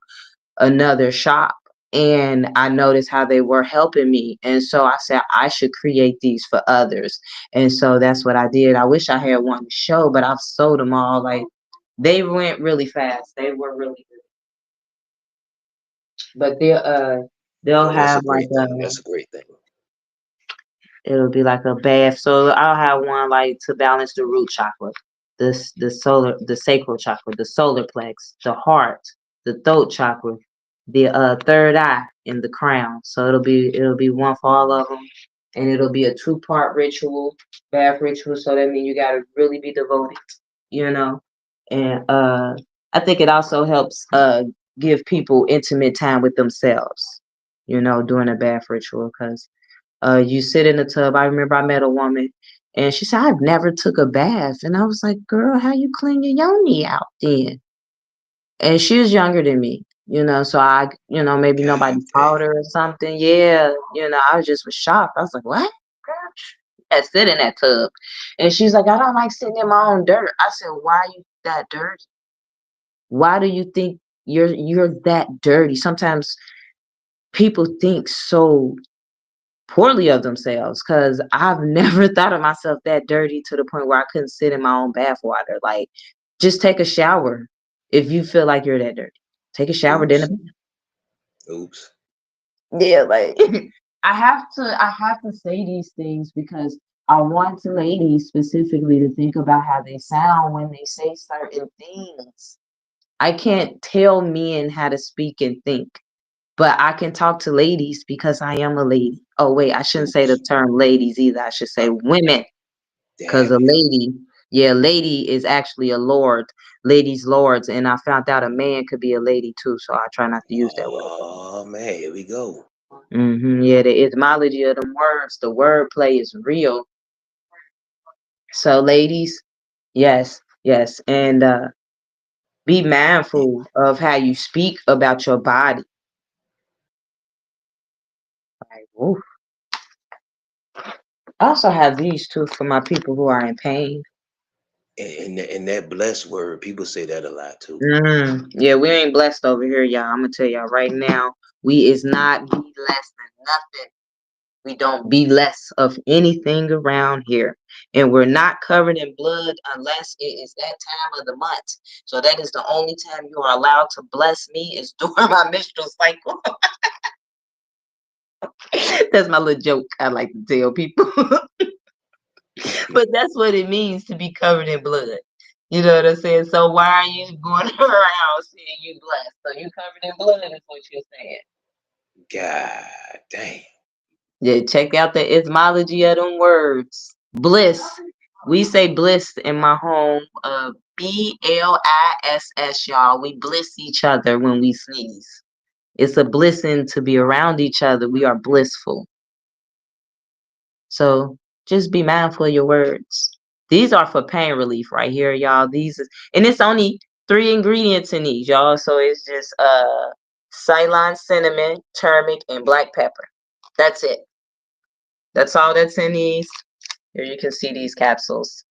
another shop, and I noticed how they were helping me, and so I said I should create these for others. And so that's what I did. I wish I had one to show, but I've sold them all. Like, they went really fast. They were really good. But they'll Well, that's have a like great thing. That's a great thing. it'll be like a bath. So I'll have one like to balance the root chakra, the sacral chakra, the solar plex, the heart, the throat chakra, the third eye, and the crown. So it'll be one for all of them, and it'll be a two-part ritual, bath ritual. So that means you gotta really be devoted, you know. And I think it also helps give people intimate time with themselves, during a bath ritual, because you sit in the tub. I remember I met a woman, and she said, "I've never took a bath," and I was like, "Girl, how you clean your yoni out then?" And she was younger than me, so maybe nobody God taught dang. her or something. Yeah, I was shocked. I was like, "What, girl? I sit in that tub," and she's like, "I don't like sitting in my own dirt." I said, "Why are you that dirty? Why do you think you're that dirty?" Sometimes people think so poorly of themselves, because I've never thought of myself that dirty to the point where I couldn't sit in my own bath water. Like, just take a shower if you feel like you're that dirty. Take a shower, then Oops. Oops. yeah, like I have to say these things because I want the ladies specifically to think about how they sound when they say certain things. I can't tell men how to speak and think, but I can talk to ladies because I am a lady. Oh, wait, I shouldn't say the Oops. term ladies either. I should say women, because a Damn you. lady, yeah, lady is actually a lord, ladies lords, and I found out a man could be a lady too, so I try not to use that word. Oh man, here we go. Yeah, the etymology of them words, the wordplay is real. So, ladies, yes, yes, and be mindful of how you speak about your body. Like, oof. I also have these too for my people who are in pain. And that blessed word, people say that a lot too. Yeah, we ain't blessed over here, y'all. I'm gonna tell y'all right now, we is not be less than nothing. We don't be less of anything around here. And we're not covered in blood unless it is that time of the month. So that is the only time you are allowed to bless me is during my menstrual cycle. That's my little joke I like to tell people. But that's what it means to be covered in blood. You know what I'm saying? So why are you going around saying you blessed? So you covered in blood is what you're saying. God damn. Yeah, check out the etymology of them words. Bliss. We say bliss in my home. Bliss, y'all. We bliss each other when we sneeze. It's a blessing to be around each other. We are blissful. So just be mindful of your words. These are for pain relief right here, y'all. And it's only 3 ingredients in these, y'all. So it's just Ceylon cinnamon, turmeric, and black pepper. That's it. That's all that's in these. Here you can see these capsules.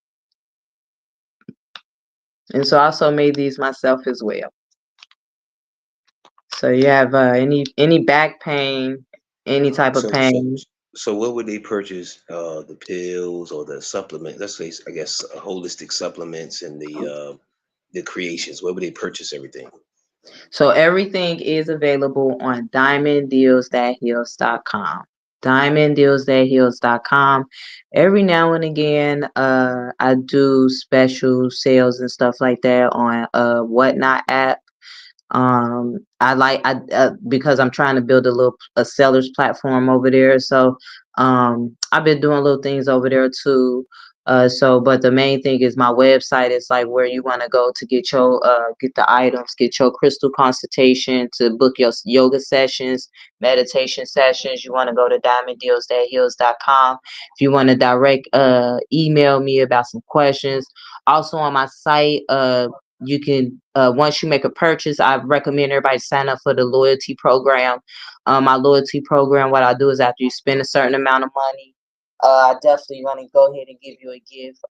And so I also made these myself as well. So you have any back pain, any type of So so pain. so what would they purchase? The pills or the supplement? Let's say, I guess, holistic supplements and the creations. Where would they purchase everything? So everything is available on diamonddeals.heals.com. Diamonddeals.heals.com. Every now and again, I do special sales and stuff like that on Whatnot app. I because I'm trying to build a sellers platform over there. So I've been doing little things over there too. But the main thing is my website is like where you want to go to get the items, get your crystal consultation, to book your yoga sessions, meditation sessions. You want to go to diamonddeals.heals.com. If you want to direct email me about some questions. Also on my site, you can once you make a purchase, I recommend everybody sign up for the loyalty program. My loyalty program, what I do is after you spend a certain amount of money, I definitely want to go ahead and give you a gift.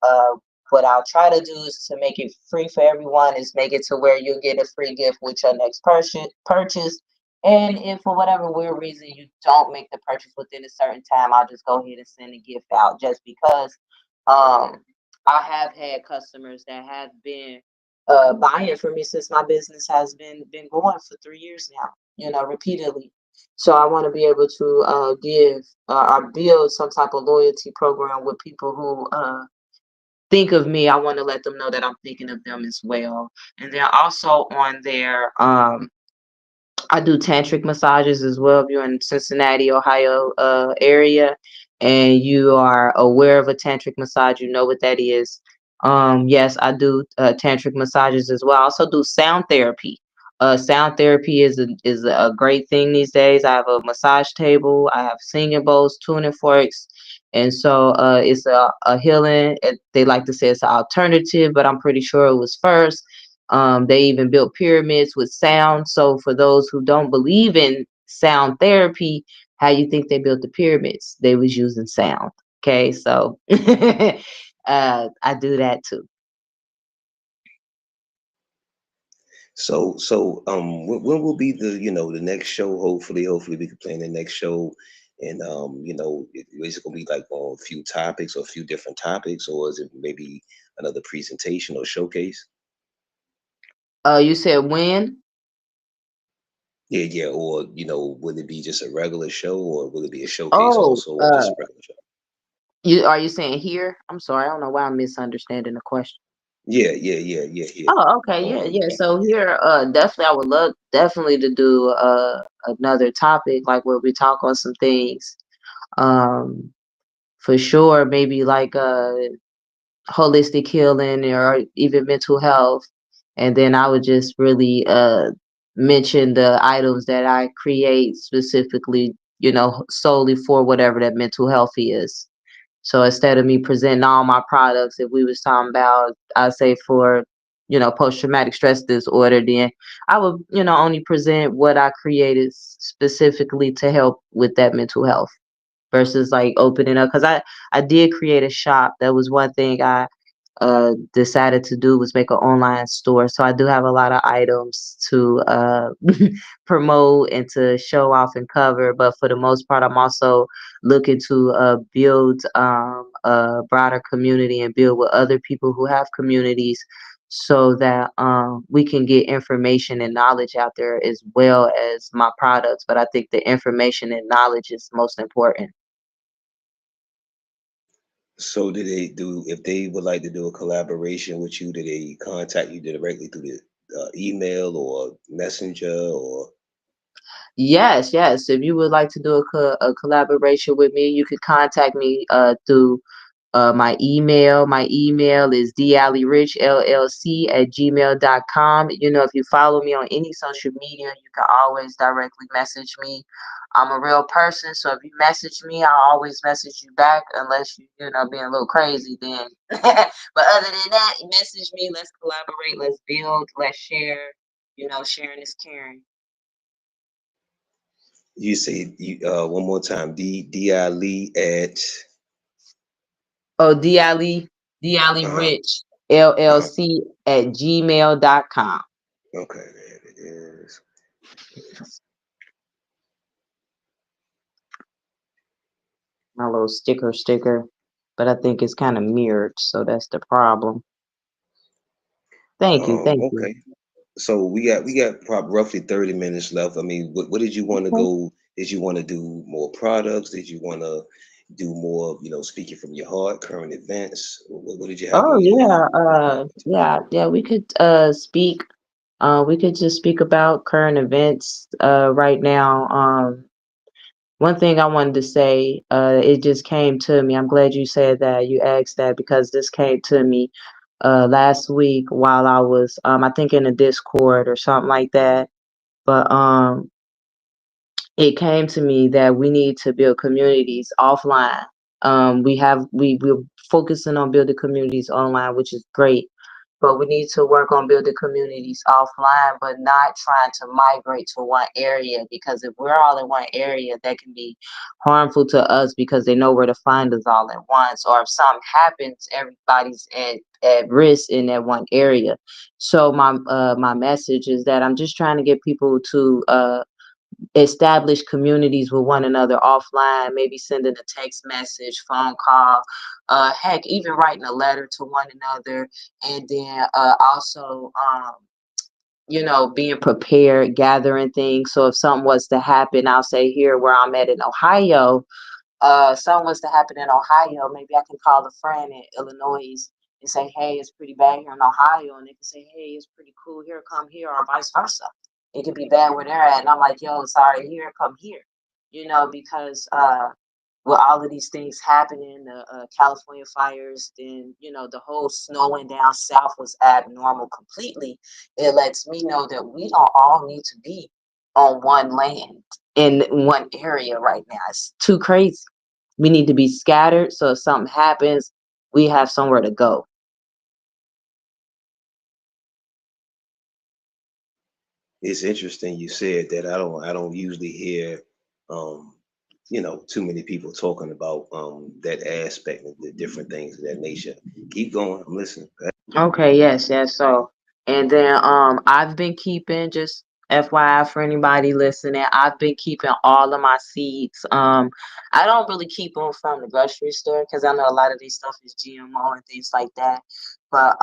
What I'll try to do is to make it free for everyone, is make it to where you'll get a free gift with your next purchase. And if for whatever weird reason you don't make the purchase within a certain time, I'll just go ahead and send a gift out, just because um I have had customers that have been buying for me since my business has been going for 3 years now, repeatedly. So I want to be able to give or build some type of loyalty program with people who think of me. I want to let them know that I'm thinking of them as well. And then also on there, I do tantric massages as well. If you're in Cincinnati, Ohio area, and you are aware of a tantric massage, you know what that is. Yes, I do tantric massages as well. I also do sound therapy. Sound therapy is a great thing these days. I have a massage table. I have singing bowls, tuning forks, and so it's a healing. They like to say it's an alternative, but I'm pretty sure it was first. They even built pyramids with sound. So for those who don't believe in sound therapy, how you think they built the pyramids? They was using sound. Okay, so I do that too. When will be the next show? Hopefully we can plan the next show. And is it gonna be like on a few topics or a few different topics, or is it maybe another presentation or showcase? You said when? Yeah, yeah. Or will it be just a regular show, or will it be a showcase Oh, also, or just a regular show? are you saying here? I'm sorry, I don't know why I'm misunderstanding the question. Yeah, yeah, yeah, yeah, yeah. Oh, okay, yeah, Um, yeah. So here, definitely, I would love definitely to do another topic like where we talk on some things. Um, for sure, maybe like holistic healing or even mental health. And then I would just really mention the items that I create specifically, solely for whatever that mental health is. So instead of me presenting all my products, if we was talking about, I say for, post-traumatic stress disorder, then I would, only present what I created specifically to help with that mental health versus like opening up. Because I did create a shop. That was one thing I decided to do, was make an online store. So I do have a lot of items to promote and to show off and cover. But for the most part, I'm also looking to build a broader community and build with other people who have communities, so that we can get information and knowledge out there as well as my products. But I think the information and knowledge is most important. So do they do if they would like to do a collaboration with you? Do they contact you directly through the email or messenger or? Yes, yes. If you would like to do a collaboration with me, you could contact me through my email. My email is dallyrich@gmail.com. You know, if you follow me on any social media, you can always directly message me. I'm a real person, so if you message me, I'll always message you back unless you being a little crazy then. But other than that, message me, let's collaborate, let's build, let's share. Sharing is caring. You say you one more time. Lee at Oh, Diali uh-huh, Rich uh-huh. LLC at gmail.com. Okay, there it is. My little sticker, but I think it's kind of mirrored, so that's the problem. Thank you, thank you. Okay. So we got roughly 30 minutes left. I mean, what did you want to Okay. go? Did you want to do more products? Did you want to do more, speaking from your heart, current events? What did you have Oh on yeah, your mind? yeah, we could speak. We could just speak about current events right now. One thing I wanted to say, it just came to me. I'm glad you said that. You asked that because this came to me last week while I was, I think in a Discord or something like that. But it came to me that we need to build communities offline. We're focusing on building communities online, which is great, but we need to work on building communities offline, but not trying to migrate to one area, because if we're all in one area, that can be harmful to us because they know where to find us all at once. Or if something happens, everybody's at risk in that one area. So my message is that I'm just trying to get people to establish communities with one another offline, maybe sending a text message, phone call, heck, even writing a letter to one another, and then also, being prepared, gathering things. So if something was to happen, I'll say here where I'm at in Ohio, something was to happen in Ohio, maybe I can call a friend in Illinois and say, hey, it's pretty bad here in Ohio. And they can say, hey, it's pretty cool here, come here, or vice versa. It could be bad where they're at. And I'm like, yo, sorry, here, come here. Because with all of these things happening, the California fires, then, the whole snowing down south was abnormal completely. It lets me know that we don't all need to be on one land in one area right now. It's too crazy. We need to be scattered so if something happens, we have somewhere to go. It's interesting you said that. I don't usually hear um, too many people talking about that aspect of the different things of that nature. Keep going. I'm listening. Okay, yes, yes. So, and then I've been keeping, just FYI for anybody listening, I've been keeping all of my seeds. I don't really keep them from the grocery store because I know a lot of these stuff is GMO and things like that. But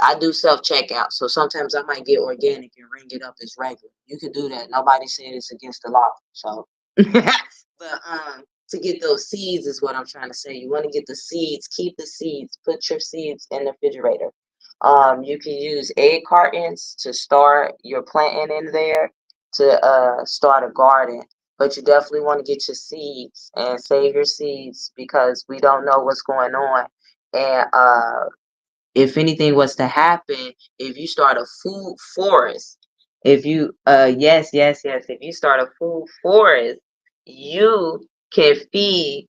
I do self checkout, so sometimes I might get organic and ring it up as regular. You can do that. Nobody said it's against the law. So, but to get those seeds is what I'm trying to say. You want to get the seeds, keep the seeds, put your seeds in the refrigerator. You can use egg cartons to start your planting in there to start a garden. But you definitely want to get your seeds and save your seeds because we don't know what's going on. And if anything was to happen, if you start a food forest, if you yes, if you start a food forest, you can feed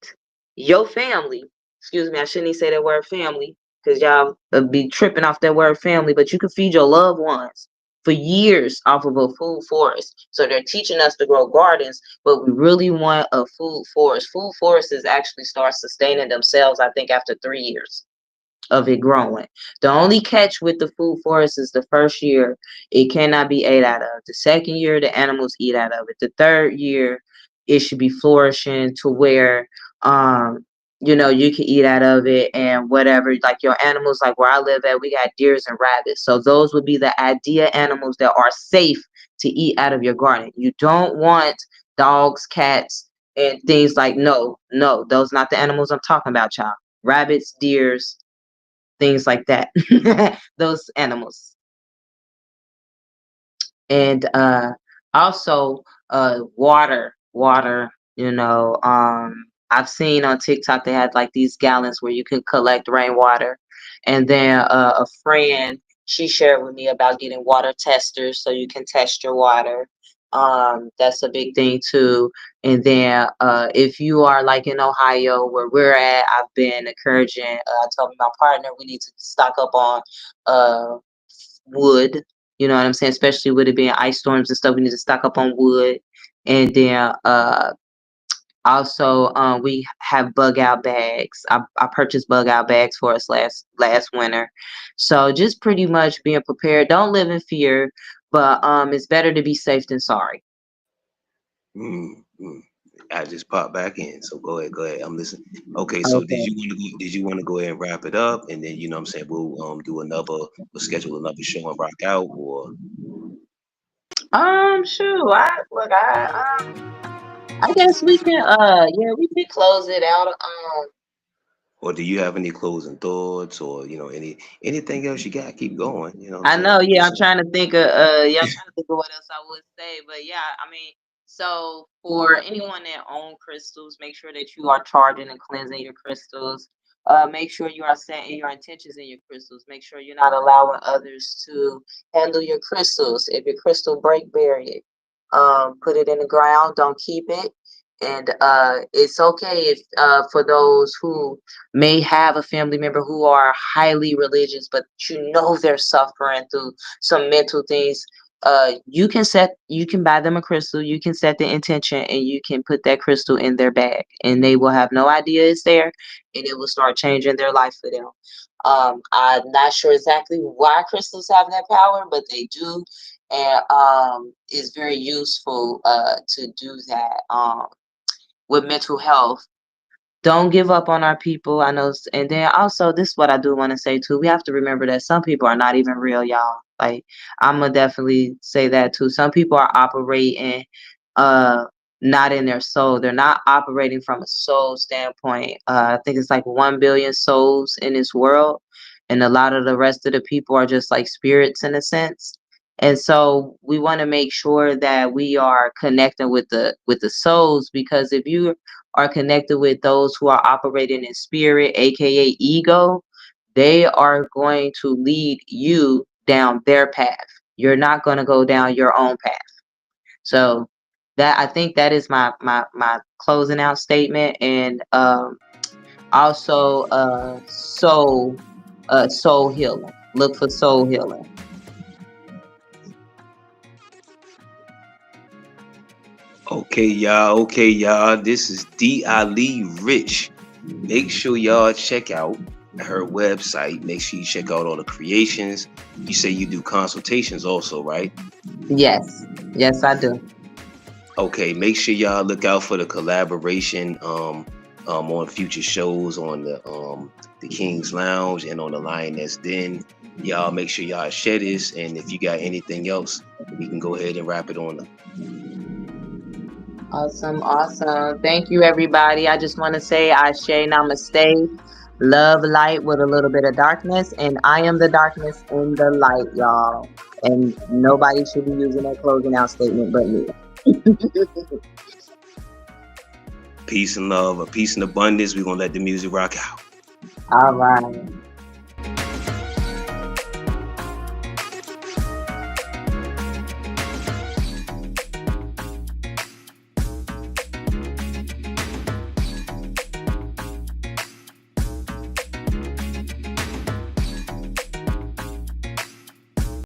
your family. Excuse me, I shouldn't even say that word family because y'all be tripping off that word family, but you can feed your loved ones for years off of a food forest. So they're teaching us to grow gardens, but we really want a food forest. Food forests actually start sustaining themselves, I think, after 3 years of it growing. The only catch with the food forest is the first year it cannot be ate out of. The second year the animals eat out of it. The third year it should be flourishing to where you can eat out of it and whatever. Like your animals, like where I live at, we got deers and rabbits. So those would be the idea animals that are safe to eat out of your garden. You don't want dogs, cats, and things like no, those not the animals I'm talking about, child. Rabbits, deers, things like that. Those animals. And also water, I've seen on TikTok they had like these gallons where you can collect rainwater. And then a friend, she shared with me about getting water testers so you can test your water. That's a big thing too. And then if you are like in Ohio where we're at, I've been encouraging, I told my partner we need to stock up on uh wood. You know what I'm saying? Especially with it being ice storms and stuff, we need to stock up on wood. And then also we have bug out bags. I purchased bug out bags for us last winter. So just pretty much being prepared. Don't live in fear, but it's better to be safe than sorry. Mm, mm. I just popped back in, so go ahead, go ahead. I'm listening. Okay, so did Okay. you want to go? Did you want to go ahead and wrap it up, and then you know what I'm saying we'll do another, we'll schedule another show and rock out, Sure. I guess we can yeah, we can close it out. or do you have any closing thoughts, or anything else you got? Keep going. You know what I'm I know, saying? yeah, I'm trying to think of what else I would say, but yeah, I mean, so for anyone that own crystals, make sure that you are charging and cleansing your crystals. Make sure you are setting your intentions in your crystals. Make sure you're not allowing others to handle your crystals. If your crystal break, bury it. Put it in the ground. Don't keep it. And it's okay if for those who may have a family member who are highly religious, but you know they're suffering through some mental things. You can buy them a crystal, you can set the intention, and you can put that crystal in their bag, and they will have no idea it's there, and it will start changing their life for them. I'm not sure exactly why crystals have that power, but they do, and it's very useful to do that with mental health. Don't give up on our people. I know, and then also this is what I do want to say too. We have to remember that some people are not even real, y'all. Like I'm gonna definitely say that too. Some people are operating uh not in their soul. They're not operating from a soul standpoint. I think it's like 1 billion souls in this world, and a lot of the rest of the people are just like spirits in a sense. And so we want to make sure that we are connecting with the souls, because if you are connected with those who are operating in spirit, aka ego, they are going to lead you down their path. You're not going to go down your own path. So that, I think that is my closing out statement. And also soul healing. Look for soul healing. Okay, y'all. Okay, y'all. This is D. Ali Rich. Make sure y'all check out her website. Make sure you check out all the creations. You say you do consultations also, right? Yes. Yes, I do. Okay, make sure y'all look out for the collaboration on future shows on the King's Lounge and on the Lioness Den. Y'all make sure y'all share this, and if you got anything else, we can go ahead and wrap it on up. Awesome, awesome. Thank you, everybody. I just want to say, Ashe, Namaste. Love light with a little bit of darkness, and I am the darkness in the light, y'all. And nobody should be using that closing out statement but me. Peace and love, or peace and abundance. We're gonna let the music rock out. All right.